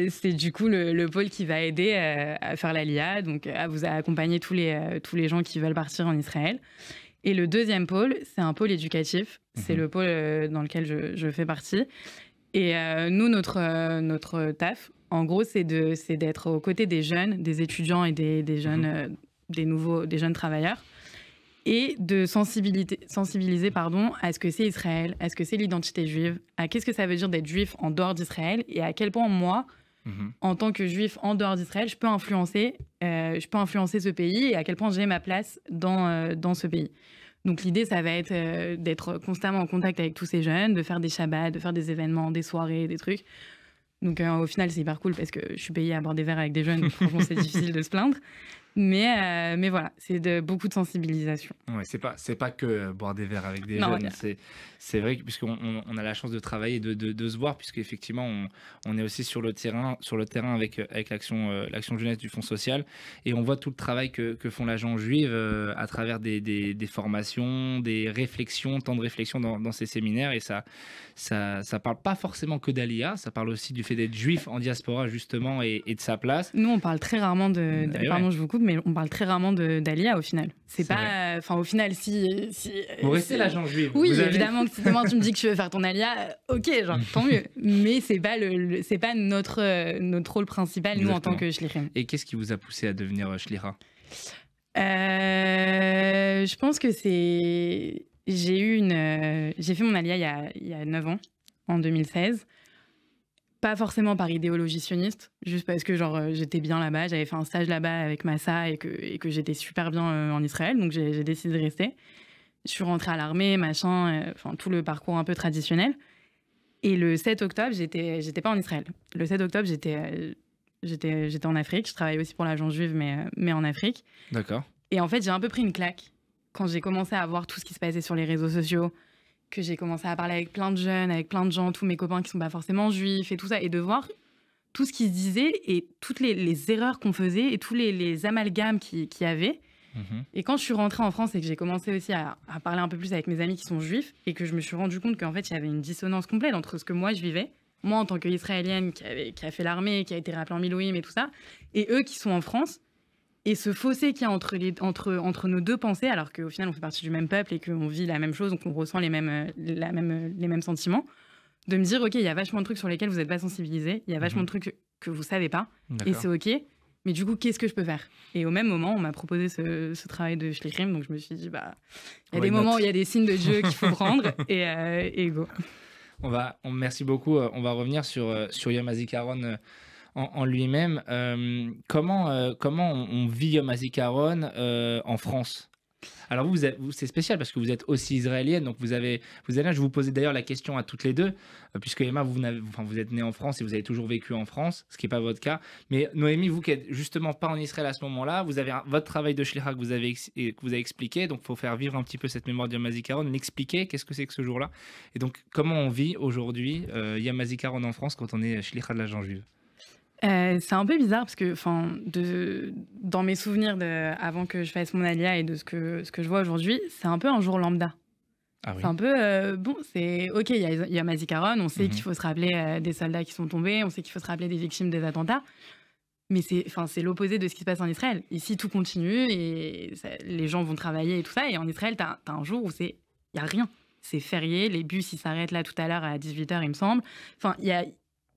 C'est du coup le pôle qui va aider à faire l'Alia, donc à vous accompagner tous les gens qui veulent partir en Israël. Et le deuxième pôle, c'est un pôle éducatif. C'est le pôle dans lequel je fais partie. Et nous, notre taf, en gros, c'est d'être aux côtés des jeunes, des étudiants et des jeunes, des jeunes travailleurs, et de sensibiliser à ce que c'est Israël, à ce que c'est l'identité juive, à qu'est-ce que ça veut dire d'être juif en dehors d'Israël, et à quel point moi, en tant que juif en dehors d'Israël, je peux influencer ce pays, et à quel point j'ai ma place dans ce pays. Donc l'idée, ça va être d'être constamment en contact avec tous ces jeunes, de faire des shabbats, de faire des événements, des soirées, des trucs. Donc au final, c'est hyper cool parce que je suis payée à boire des verres avec des jeunes, donc franchement, c'est difficile de se plaindre. Mais voilà, c'est beaucoup de sensibilisation. Ouais, c'est pas que boire des verres avec des jeunes. C'est vrai que puisqu'on a la chance de travailler, de se voir, puisqu'effectivement on est aussi sur le terrain avec l'action jeunesse du Fonds social, et on voit tout le travail que font l'Agence juive à travers des formations, des réflexions, temps de réflexion dans ces séminaires, et ça parle pas forcément que d'Alia, ça parle aussi du fait d'être juif en diaspora justement et de sa place. Nous, on parle très rarement pardon, je vous coupe, mais on parle très rarement d'Alia au final. C'est pas, enfin au final, si vous restez l'Agence juive. Oui, évidemment que si demain tu me dis que tu veux faire ton Alia, ok, genre tant mieux. Mais c'est pas notre rôle principal. Exactement. Nous en tant que shlichim. Et qu'est-ce qui vous a poussé à devenir shlicha ? Je pense que j'ai fait mon Alia il y a 9 ans, en 2016. Pas forcément par idéologie sioniste, juste parce que j'étais bien là-bas, j'avais fait un stage là-bas avec Massa et que j'étais super bien en Israël, donc j'ai décidé de rester. Je suis rentrée à l'armée, machin, tout le parcours un peu traditionnel. Et le 7 octobre, j'étais pas en Israël. Le 7 octobre, j'étais en Afrique. Je travaillais aussi pour l'agence juive, mais en Afrique. D'accord. Et en fait, j'ai un peu pris une claque quand j'ai commencé à voir tout ce qui se passait sur les réseaux sociaux, que j'ai commencé à parler avec plein de jeunes, avec plein de gens, tous mes copains qui sont pas forcément juifs et tout ça, et de voir tout ce qui se disait et toutes les erreurs qu'on faisait et tous les amalgames qu'il y avait. Et quand je suis rentrée en France et que j'ai commencé aussi à parler un peu plus avec mes amis qui sont juifs et que je me suis rendu compte qu'en fait, il y avait une dissonance complète entre ce que moi, je vivais, moi en tant qu'Israélienne qui a fait l'armée, qui a été rappelée en Milouïm et tout ça, et eux qui sont en France, et ce fossé qu'il y a entre nos deux pensées, alors qu'au final, on fait partie du même peuple et qu'on vit la même chose, donc on ressent les mêmes sentiments, de me dire, OK, il y a vachement de trucs sur lesquels vous n'êtes pas sensibilisés, il y a vachement de trucs que vous ne savez pas, et c'est OK. Mais du coup, qu'est-ce que je peux faire? Et au même moment, on m'a proposé ce travail de Shlichim, donc je me suis dit, il y a des moments où il y a des signes de Dieu qu'il faut prendre, et go. Merci beaucoup. On va revenir sur Yom HaZikaron en lui-même. Comment on vit Yom HaZikaron en France? Alors vous c'est spécial parce que vous êtes aussi israélienne, donc vous allez là. Je vous posais d'ailleurs la question à toutes les deux, puisque Emma, vous êtes née en France et vous avez toujours vécu en France, ce qui n'est pas votre cas. Mais Noémie, vous qui n'êtes justement pas en Israël à ce moment-là, vous avez votre travail de shlicha que vous avez expliqué, donc il faut faire vivre un petit peu cette mémoire de Yom HaZikaron, l'expliquer, qu'est-ce que c'est que ce jour-là, et donc comment on vit aujourd'hui Yom HaZikaron en France quand on est shlicha de l'agence juive. C'est un peu bizarre parce que dans mes souvenirs avant que je fasse mon alia et de ce que je vois aujourd'hui, c'est un peu un jour lambda. Ah oui. C'est un peu, c'est OK, il y a Yom HaZikaron, on sait qu'il faut se rappeler des soldats qui sont tombés, on sait qu'il faut se rappeler des victimes des attentats, mais c'est l'opposé de ce qui se passe en Israël. Ici, tout continue et les gens vont travailler et tout ça, et en Israël, t'as un jour où il n'y a rien. C'est férié, les bus, ils s'arrêtent là tout à l'heure à 18h, il me semble. Enfin, il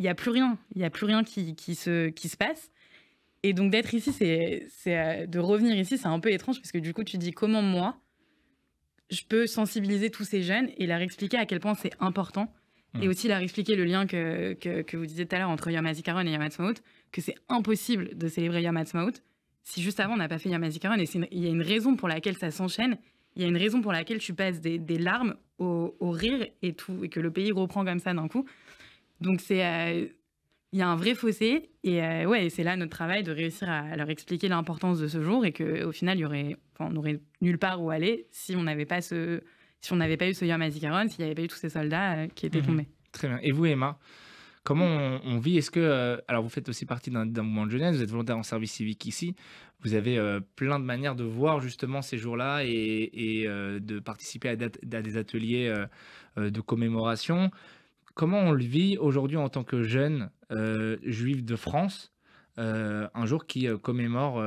n'y a plus rien. Il n'y a plus rien qui se passe. Et donc, d'être ici, de revenir ici, c'est un peu étrange parce que du coup, tu dis comment moi, je peux sensibiliser tous ces jeunes et leur expliquer à quel point c'est important. Et aussi leur expliquer le lien que vous disiez tout à l'heure entre Yom HaZikaron et Yom Ha'atzmaut, que c'est impossible de célébrer Yom Ha'atzmaut si juste avant on n'a pas fait Yom HaZikaron. Et il y a une raison pour laquelle ça s'enchaîne. Il y a une raison pour laquelle tu passes des larmes au rire et tout, et que le pays reprend comme ça d'un coup. Donc, il y a un vrai fossé. Et c'est là notre travail de réussir à leur expliquer l'importance de ce jour et qu'au final, on n'aurait nulle part où aller si on n'avait pas eu ce Yom HaZikaron, s'il n'y avait pas eu tous ces soldats qui étaient tombés. Très bien. Et vous, Emma, comment on vit? Est-ce que... alors, vous faites aussi partie d'un mouvement de jeunesse, vous êtes volontaire en service civique ici. Vous avez plein de manières de voir justement ces jours-là et de participer à des ateliers de commémoration. Comment on le vit aujourd'hui en tant que jeune juif de France, un jour qui commémore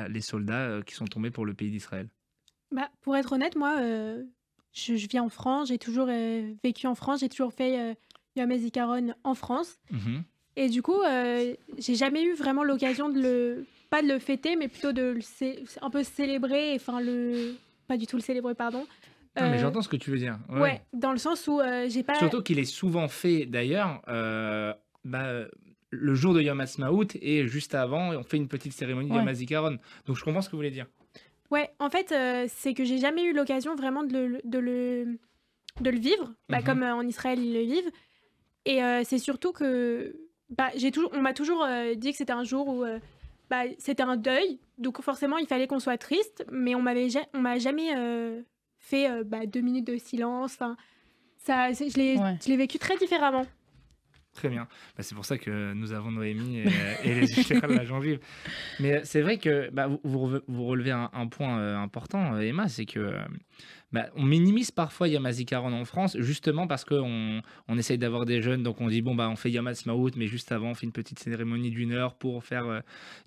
les soldats qui sont tombés pour le pays d'Israël? Pour être honnête, moi, je vis en France, j'ai toujours vécu en France, j'ai toujours fait Yom HaZikaron en France. Et du coup, j'ai jamais eu vraiment l'occasion pas de le fêter, mais plutôt un peu célébrer, pas du tout le célébrer, pardon. Non, mais j'entends ce que tu veux dire. Ouais, dans le sens où j'ai pas... Surtout qu'il est souvent fait, d'ailleurs, le jour de Yom Ha'atzmaut et juste avant, on fait une petite cérémonie de Yom HaZikaron. Donc, je comprends ce que vous voulez dire. Ouais, en fait, c'est que j'ai jamais eu l'occasion vraiment de le vivre, comme en Israël, ils le vivent. Et c'est surtout que on m'a toujours dit que c'était un jour où c'était un deuil. Donc, forcément, il fallait qu'on soit triste. Mais on m'a jamais... fait 2 minutes de silence. Je l'ai vécu très différemment. Très bien. C'est pour ça que nous avons Noémie et les Shlichim de l'agence juive. Mais c'est vrai que vous relevez un point important, Emma, c'est que on minimise parfois Yom HaZikaron en France, justement parce qu'on essaye d'avoir des jeunes, donc on dit on fait Yom Ha'atzmaut, mais juste avant on fait une petite cérémonie d'1 heure pour faire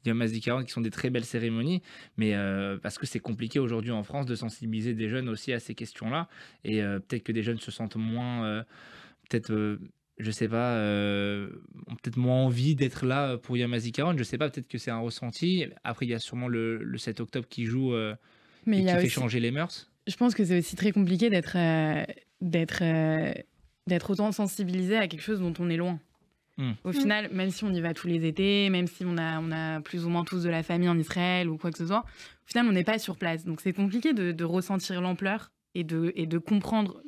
Yom HaZikaron, qui sont des très belles cérémonies, mais parce que c'est compliqué aujourd'hui en France de sensibiliser des jeunes aussi à ces questions-là, et peut-être que des jeunes se sentent moins, je sais pas, ont peut-être moins envie d'être là pour Yom HaZikaron, je sais pas, peut-être que c'est un ressenti. Après, il y a sûrement le 7 octobre qui joue et qui fait changer les mœurs. Je pense que c'est aussi très compliqué d'être autant sensibilisé à quelque chose dont on est loin. Au final, même si on y va tous les étés, même si on a plus ou moins tous de la famille en Israël ou quoi que ce soit, au final, on n'est pas sur place. Donc, c'est compliqué de ressentir l'ampleur et de comprendre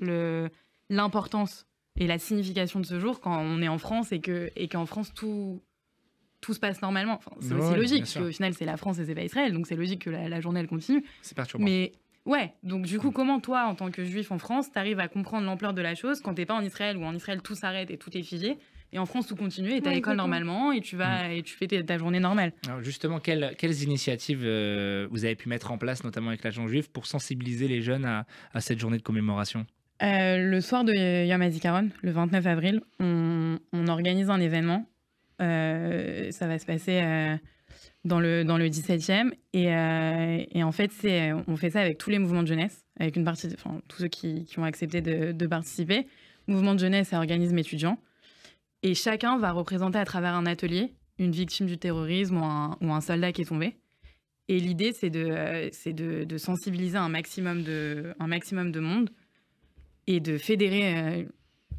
l'importance et la signification de ce jour quand on est en France et qu'en France, tout se passe normalement. Enfin, c'est aussi logique, parce qu'au final, c'est la France et c'est pas Israël, donc c'est logique que la journée, elle continue. C'est perturbant. Mais ouais, donc du coup, comment toi, en tant que juif en France, t'arrives à comprendre l'ampleur de la chose quand t'es pas en Israël, où en Israël, tout s'arrête et tout est figé, et en France, tout continue, et t'es à l'école normalement, et tu vas et tu fais ta journée normale. Alors justement, quelles initiatives vous avez pu mettre en place, notamment avec l'agent juif, pour sensibiliser les jeunes à cette journée de commémoration? Le soir de Yom HaZikaron, le 29 avril, on organise un événement. Ça va se passer dans le 17e. Et en fait, on fait ça avec tous les mouvements de jeunesse, avec une partie, tous ceux qui ont accepté de participer. Mouvement de jeunesse et organisme étudiant. Et chacun va représenter à travers un atelier une victime du terrorisme ou un soldat qui est tombé. Et l'idée, c'est de sensibiliser un maximum de monde et de fédérer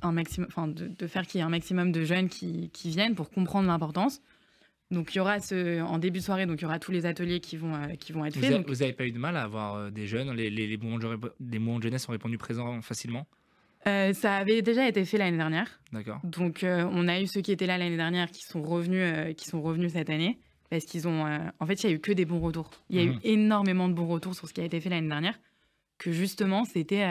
un maximum, de faire qu'il y ait un maximum de jeunes qui viennent pour comprendre l'importance. Donc il y aura en début de soirée, donc il y aura tous les ateliers qui vont être faits. Vous n'avez pas eu de mal à avoir des jeunes, les mouvements de jeunesse ont répondu présents facilement? Ça avait déjà été fait l'année dernière. D'accord. Donc on a eu ceux qui étaient là l'année dernière qui sont revenus cette année parce qu'ils ont. En fait, il y a eu que des bons retours. Il y a eu énormément de bons retours sur ce qui a été fait l'année dernière. Que justement, c'était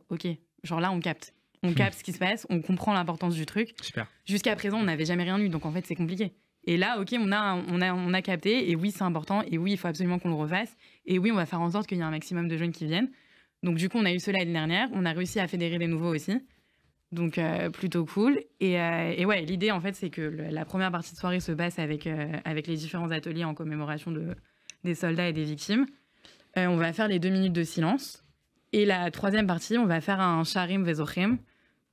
ok. Genre là, on capte. On capte ce qui se passe, on comprend l'importance du truc. Super. Jusqu'à présent, on n'avait jamais rien eu, donc en fait, c'est compliqué. Et là, ok, on a capté, et oui, c'est important, et oui, il faut absolument qu'on le refasse, et oui, on va faire en sorte qu'il y ait un maximum de jeunes qui viennent. Donc du coup, on a eu cela l'année dernière, on a réussi à fédérer des nouveaux aussi, donc plutôt cool. Et ouais, l'idée, en fait, c'est que la première partie de soirée se passe avec les différents ateliers en commémoration des soldats et des victimes. On va faire les 2 minutes de silence. Et la troisième partie, on va faire un Sharim Vezochim.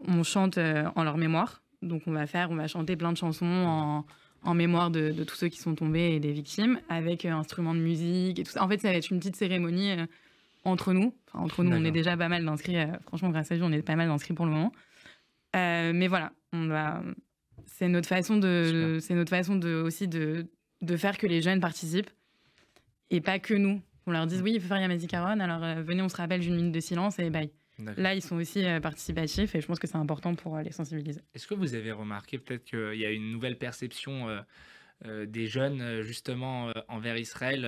On chante en leur mémoire. Donc on va chanter plein de chansons en mémoire de tous ceux qui sont tombés et des victimes, avec instruments de musique et tout ça. En fait, ça va être une petite cérémonie entre nous. Enfin, entre nous, on est déjà pas mal d'inscrits. Franchement, grâce à Dieu, on est pas mal d'inscrits pour le moment. Mais voilà, c'est notre façon aussi de faire que les jeunes participent et pas que nous. On leur dise oui, il faut faire Yom HaZikaron, alors venez, on se rappelle d'une minute de silence et bye. Là, ils sont aussi participatifs et je pense que c'est important pour les sensibiliser. Est-ce que vous avez remarqué peut-être qu'il y a une nouvelle perception des jeunes justement envers Israël,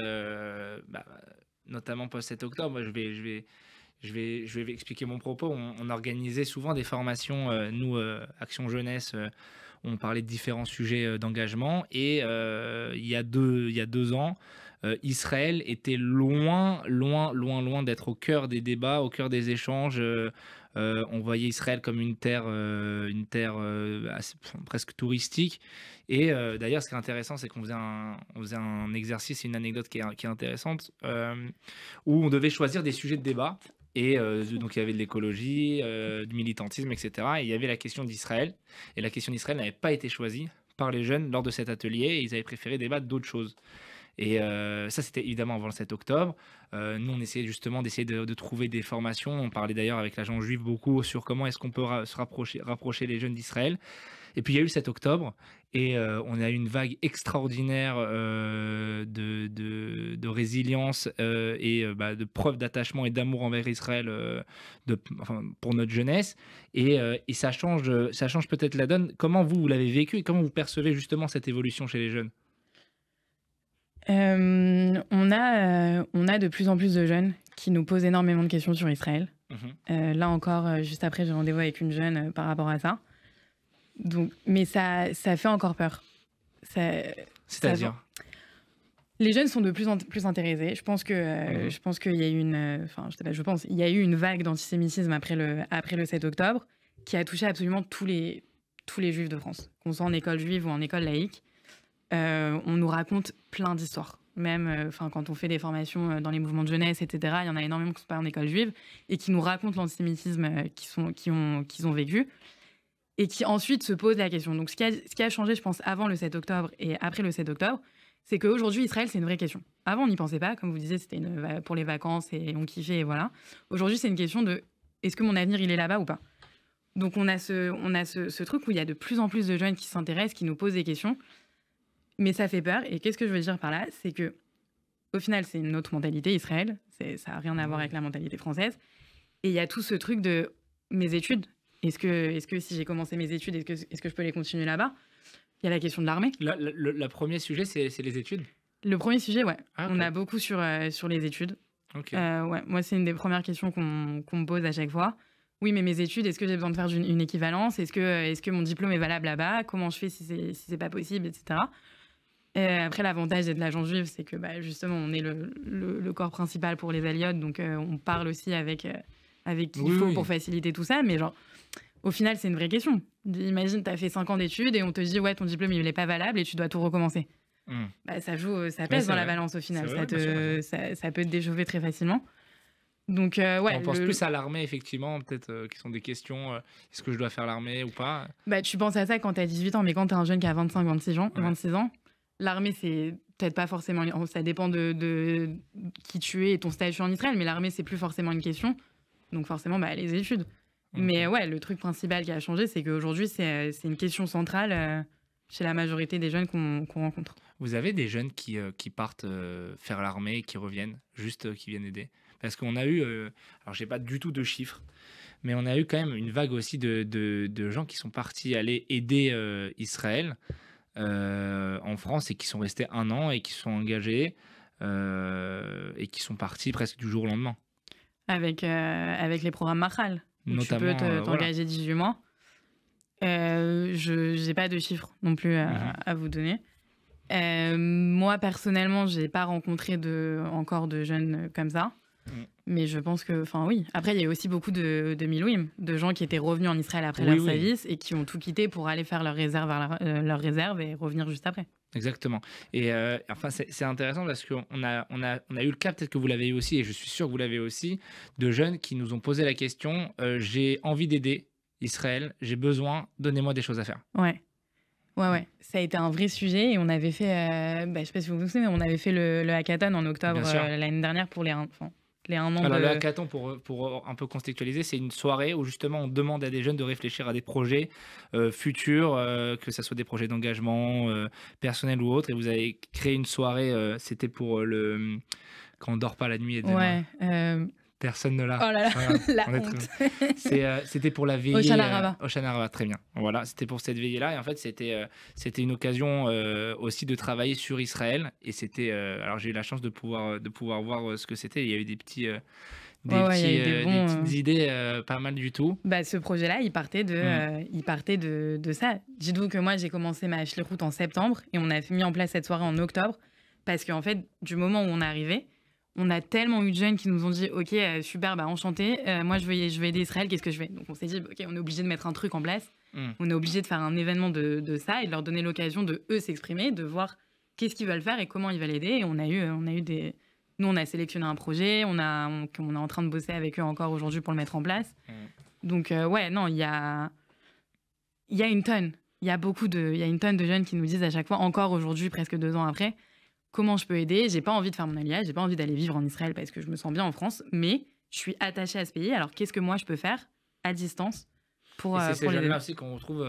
notamment post 7 octobre? Je vais expliquer mon propos. On organisait souvent des formations, nous, Action Jeunesse, on parlait de différents sujets d'engagement et il y a 2 ans, Israël était loin d'être au cœur des débats, au cœur des échanges. On voyait Israël comme une terre presque touristique. Et d'ailleurs, ce qui est intéressant, c'est qu'on faisait un exercice, une anecdote qui est intéressante, où on devait choisir des sujets de débat. Et donc, il y avait de l'écologie, du militantisme, etc. Et il y avait la question d'Israël. Et la question d'Israël n'avait pas été choisie par les jeunes lors de cet atelier. Et ils avaient préféré débattre d'autres choses. Et ça, c'était évidemment avant le 7 octobre. Nous, on essayait justement de trouver des formations. On parlait d'ailleurs avec l'agent juif beaucoup sur comment est-ce qu'on peut se rapprocher les jeunes d'Israël. Et puis, il y a eu le 7 octobre et on a eu une vague extraordinaire de résilience et de preuves d'attachement et d'amour envers Israël pour notre jeunesse. Et ça change peut-être la donne. Comment vous l'avez vécu et comment vous percevez justement cette évolution chez les jeunes? On a de plus en plus de jeunes qui nous posent énormément de questions sur Israël. Là encore, juste après, j'ai rendez-vous avec une jeune par rapport à ça. Donc, mais ça fait encore peur. C'est-à-dire les jeunes sont de plus en plus intéressés. Je pense qu'il y a eu il y a eu une vague d'antisémitisme après le 7 octobre qui a touché absolument tous les juifs de France, qu'on soit en école juive ou en école laïque. On nous raconte plein d'histoires. Même quand on fait des formations dans les mouvements de jeunesse, etc., il y en a énormément qui ne sont pas en école juive et qui nous racontent l'antisémitisme qu'ils ont vécu et qui ensuite se posent la question. Donc ce qui a changé, je pense, avant le 7 octobre et après le 7 octobre, c'est qu'aujourd'hui, Israël, c'est une vraie question. Avant, on n'y pensait pas. Comme vous disiez, c'était pour les vacances et on kiffait et voilà. Aujourd'hui, c'est une question de est-ce que mon avenir, il est là-bas ou pas? Donc on a ce truc où il y a de plus en plus de jeunes qui s'intéressent, qui nous posent des questions, mais ça fait peur. Et qu'est-ce que je veux dire par là? C'est que au final, c'est une autre mentalité, Israël. Ça n'a rien à voir avec la mentalité française. Et il y a tout ce truc de mes études. Est-ce que si j'ai commencé mes études, est-ce que je peux les continuer là-bas? Il y a la question de l'armée. Le premier sujet, c'est les études. Le premier sujet, ouais. Ah, ok. On a beaucoup sur les études. Ok. Ouais. Moi, c'est une des premières questions qu'on me pose à chaque fois. Oui, mais mes études, est-ce que j'ai besoin de faire une équivalence? Est-ce que mon diplôme est valable là-bas? Comment je fais si c'est pas possible, etc. Après, l'avantage d'être l'agent juif, c'est que justement, on est le corps principal pour les aliotes, donc on parle aussi avec qui il faut pour faciliter tout ça. Mais genre, au final, c'est une vraie question. Imagine, tu as fait 5 ans d'études et on te dit, ouais, ton diplôme, il n'est pas valable et tu dois tout recommencer. Ça pèse dans la balance au final. Ça peut te déchauffer très facilement. Donc, ouais. On pense plus à l'armée, effectivement, peut-être, qui sont des questions. Est-ce que je dois faire l'armée ou pas? Tu penses à ça quand tu as 18 ans, mais quand tu es un jeune qui a 26 ans, l'armée, c'est peut-être pas forcément. Ça dépend de qui tu es et ton statut en Israël, mais l'armée, c'est plus forcément une question. Donc, forcément, les études. Mais ouais, le truc principal qui a changé, c'est qu'aujourd'hui, c'est une question centrale chez la majorité des jeunes qu'on rencontre. Vous avez des jeunes qui partent faire l'armée et qui reviennent, juste qui viennent aider? Parce qu'on a eu, alors j'ai pas du tout de chiffres, mais on a eu quand même une vague aussi de gens qui sont partis aller aider Israël en France et qui sont restés 1 an et qui sont engagés et qui sont partis presque du jour au lendemain. Avec les programmes Mahal, où Notamment, tu peux t'engager 18 mois. Je n'ai pas de chiffres non plus à vous donner. Moi, personnellement, je n'ai pas rencontré encore de jeunes comme ça. Mais je pense que, oui. Après, il y a aussi beaucoup de Milouim, de gens qui étaient revenus en Israël après leur service et qui ont tout quitté pour aller faire leur réserve leur réserve et revenir juste après. Exactement. Et c'est intéressant parce qu'on a eu le cas, peut-être que vous l'avez eu aussi, et je suis sûr que vous l'avez aussi, de jeunes qui nous ont posé la question j'ai envie d'aider Israël, j'ai besoin, donnez-moi des choses à faire. Ouais. Ça a été un vrai sujet et on avait fait, je sais pas si vous vous souvenez, mais on avait fait le hackathon en octobre l'année dernière pour les 1 an. Alors le hackathon, pour un peu contextualiser, c'est une soirée où justement on demande à des jeunes de réfléchir à des projets futurs, que ce soit des projets d'engagement personnel ou autre, et vous avez créé une soirée, c'était pour quand on dort pas la nuit. Personne ne l'a. Oh là là, la honte. C'était pour la veillée. Oshana Rabbah, très bien. Voilà, c'était pour cette veillée-là. Et en fait, c'était une occasion aussi de travailler sur Israël. Et c'était. Alors, j'ai eu la chance de pouvoir voir ce que c'était. Il y avait des petites idées pas mal du tout. Ce projet-là, il partait de ça. Dites-vous que moi, j'ai commencé ma Shlichut en septembre et on a mis en place cette soirée en octobre. Parce qu'en fait, du moment où on est arrivé, on a tellement eu de jeunes qui nous ont dit ok, super, enchanté, moi je vais aider Israël, qu'est-ce que je fais? Donc on s'est dit ok, on est obligé de mettre un truc en place, on est obligé de faire un événement de ça et de leur donner l'occasion de eux s'exprimer, de voir qu'est-ce qu'ils veulent faire et comment ils veulent aider. Et on a eu des... Nous on a sélectionné un projet, on est en train de bosser avec eux encore aujourd'hui pour le mettre en place. Donc il y a une tonne. Il y a une tonne de jeunes qui nous disent à chaque fois, encore aujourd'hui, presque 2 ans après, comment je peux aider? J'ai pas envie de faire mon alliage, j'ai pas envie d'aller vivre en Israël parce que je me sens bien en France, mais je suis attachée à ce pays. Alors qu'est-ce que moi je peux faire à distance pour c'est ces les jeunes-là aussi qu'on retrouve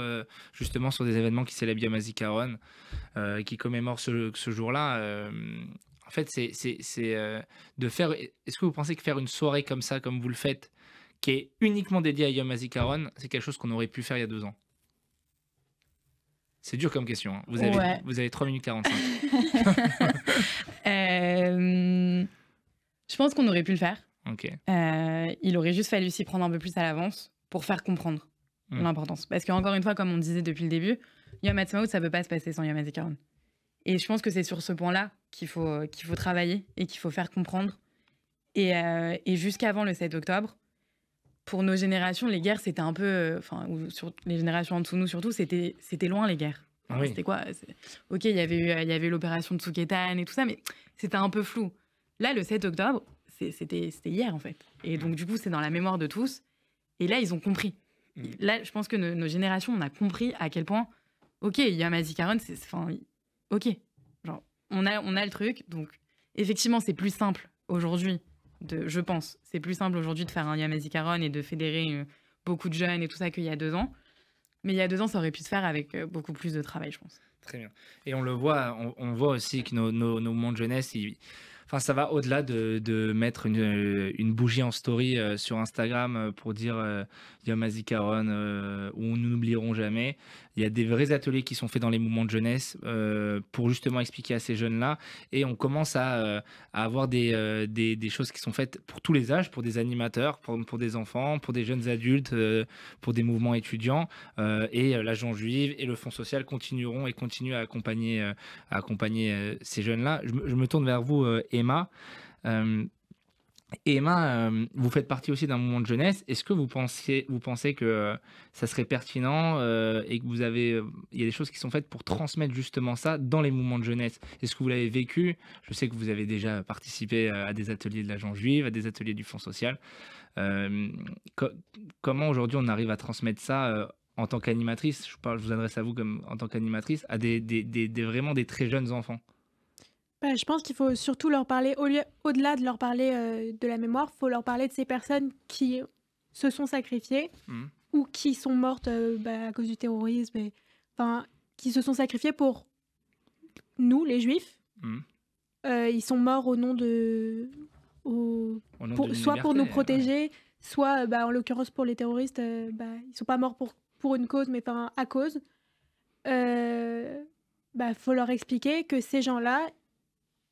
justement sur des événements qui célèbrent Yom HaZikaron, qui commémorent ce jour-là. En fait, c'est de faire... Est-ce que vous pensez que faire une soirée comme ça, comme vous le faites, qui est uniquement dédiée à Yom HaZikaron, c'est quelque chose qu'on aurait pu faire il y a 2 ans? C'est dur comme question. Hein. Vous avez 3 minutes 45. Je pense qu'on aurait pu le faire. Ok. Il aurait juste fallu s'y prendre un peu plus à l'avance pour faire comprendre l'importance. Parce qu'encore une fois, comme on disait depuis le début, Yom Ha'atzmaut, ça ne peut pas se passer sans Yom HaZikaron. Et je pense que c'est sur ce point-là qu'il faut travailler et qu'il faut faire comprendre. Et jusqu'avant le 7 octobre, pour nos générations, les guerres, c'était un peu... ou sur les générations en dessous de nous surtout, c'était loin les guerres. Oui. C'était quoi? Ok, il y avait eu l'opération de Tsouketan et tout ça, mais c'était un peu flou. Là, le 7 octobre, c'était hier en fait. Et donc du coup, c'est dans la mémoire de tous. Et là, ils ont compris. Là, je pense que nos générations, on a compris à quel point, ok, Yom HaZikaron, ok, genre, on a le truc. Donc effectivement, c'est plus simple aujourd'hui. Je pense, c'est plus simple aujourd'hui de faire un Yom HaZikaron et de fédérer beaucoup de jeunes et tout ça qu'il y a 2 ans. Mais il y a 2 ans, ça aurait pu se faire avec beaucoup plus de travail, je pense. Très bien. Et on le voit, on voit aussi que nos moments de jeunesse, enfin, ça va au-delà de mettre une bougie en story sur Instagram pour dire Yom HaZikaron ou nous n'oublierons jamais. Il y a des vrais ateliers qui sont faits dans les mouvements de jeunesse pour justement expliquer à ces jeunes-là. Et on commence à avoir des choses qui sont faites pour tous les âges, pour des animateurs, pour des enfants, pour des jeunes adultes, pour des mouvements étudiants. Et l'Agence juive et le Fonds social continueront et continuent à accompagner ces jeunes-là. Je me tourne vers vous, Emma. Emma, vous faites partie aussi d'un mouvement de jeunesse. Est-ce que vous pensez que ça serait pertinent et que il y a des choses qui sont faites pour transmettre justement ça dans les mouvements de jeunesse? Est-ce que vous l'avez vécu? Je sais que vous avez déjà participé à des ateliers de l'Agence juive, à des ateliers du Fonds social. Comment aujourd'hui on arrive à transmettre ça en tant qu'animatrice? Je vous adresse à vous comme en tant qu'animatrice, à vraiment des très jeunes enfants. Je pense qu'il faut surtout leur parler, au-delà de leur parler de la mémoire, il faut leur parler de ces personnes qui se sont sacrifiées ou qui sont mortes à cause du terrorisme, qui se sont sacrifiées pour nous, les Juifs. Ils sont morts au nom de... soit pour nous protéger, soit, en l'occurrence pour les terroristes, ils ne sont pas morts pour une cause, mais à cause. Faut leur expliquer que ces gens-là,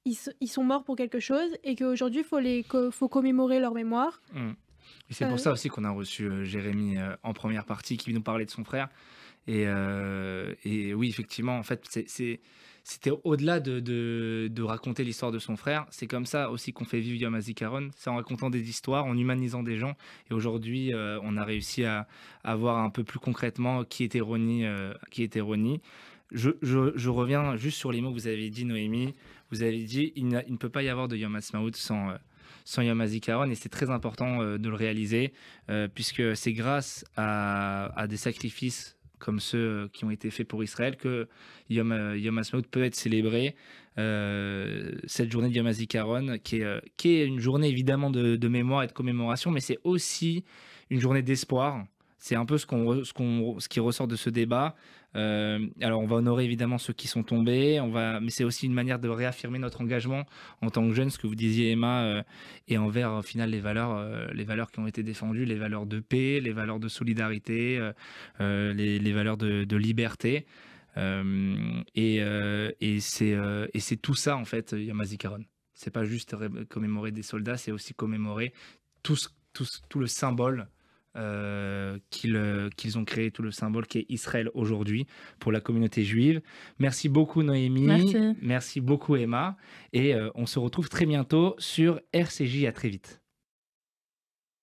ils sont morts pour quelque chose et qu'aujourd'hui, faut commémorer leur mémoire. Et c'est pour ça aussi qu'on a reçu Jérémy en première partie qui nous parlait de son frère. Et oui, effectivement, en fait, c'était au-delà de raconter l'histoire de son frère. C'est comme ça aussi qu'on fait vivre Yom HaZikaron. C'est en racontant des histoires, en humanisant des gens. Et aujourd'hui, on a réussi à voir un peu plus concrètement qui était Ronnie. Je reviens juste sur les mots que vous avez dit, Noémie. Vous avez dit il ne peut pas y avoir de Yom HaAtzmaut sans Yom HaZikaron, et c'est très important de le réaliser, puisque c'est grâce à des sacrifices comme ceux qui ont été faits pour Israël que Yom HaAtzmaut peut être célébré. Cette journée de Yom HaZikaron, qui est une journée évidemment de mémoire et de commémoration, mais c'est aussi une journée d'espoir. C'est un peu ce qui ressort de ce débat. Alors, on va honorer évidemment ceux qui sont tombés, mais c'est aussi une manière de réaffirmer notre engagement en tant que jeunes, ce que vous disiez, Emma, et envers, au final, les valeurs qui ont été défendues, les valeurs de paix, les valeurs de solidarité, les valeurs de liberté. Et c'est tout ça, en fait, Yom HaZikaron. C'est pas juste commémorer des soldats, c'est aussi commémorer tout le symbole qu'ils ont créé, tout le symbole qui est Israël aujourd'hui pour la communauté juive. Merci beaucoup Noémie, merci beaucoup Emma, et on se retrouve très bientôt sur RCJ. À très vite.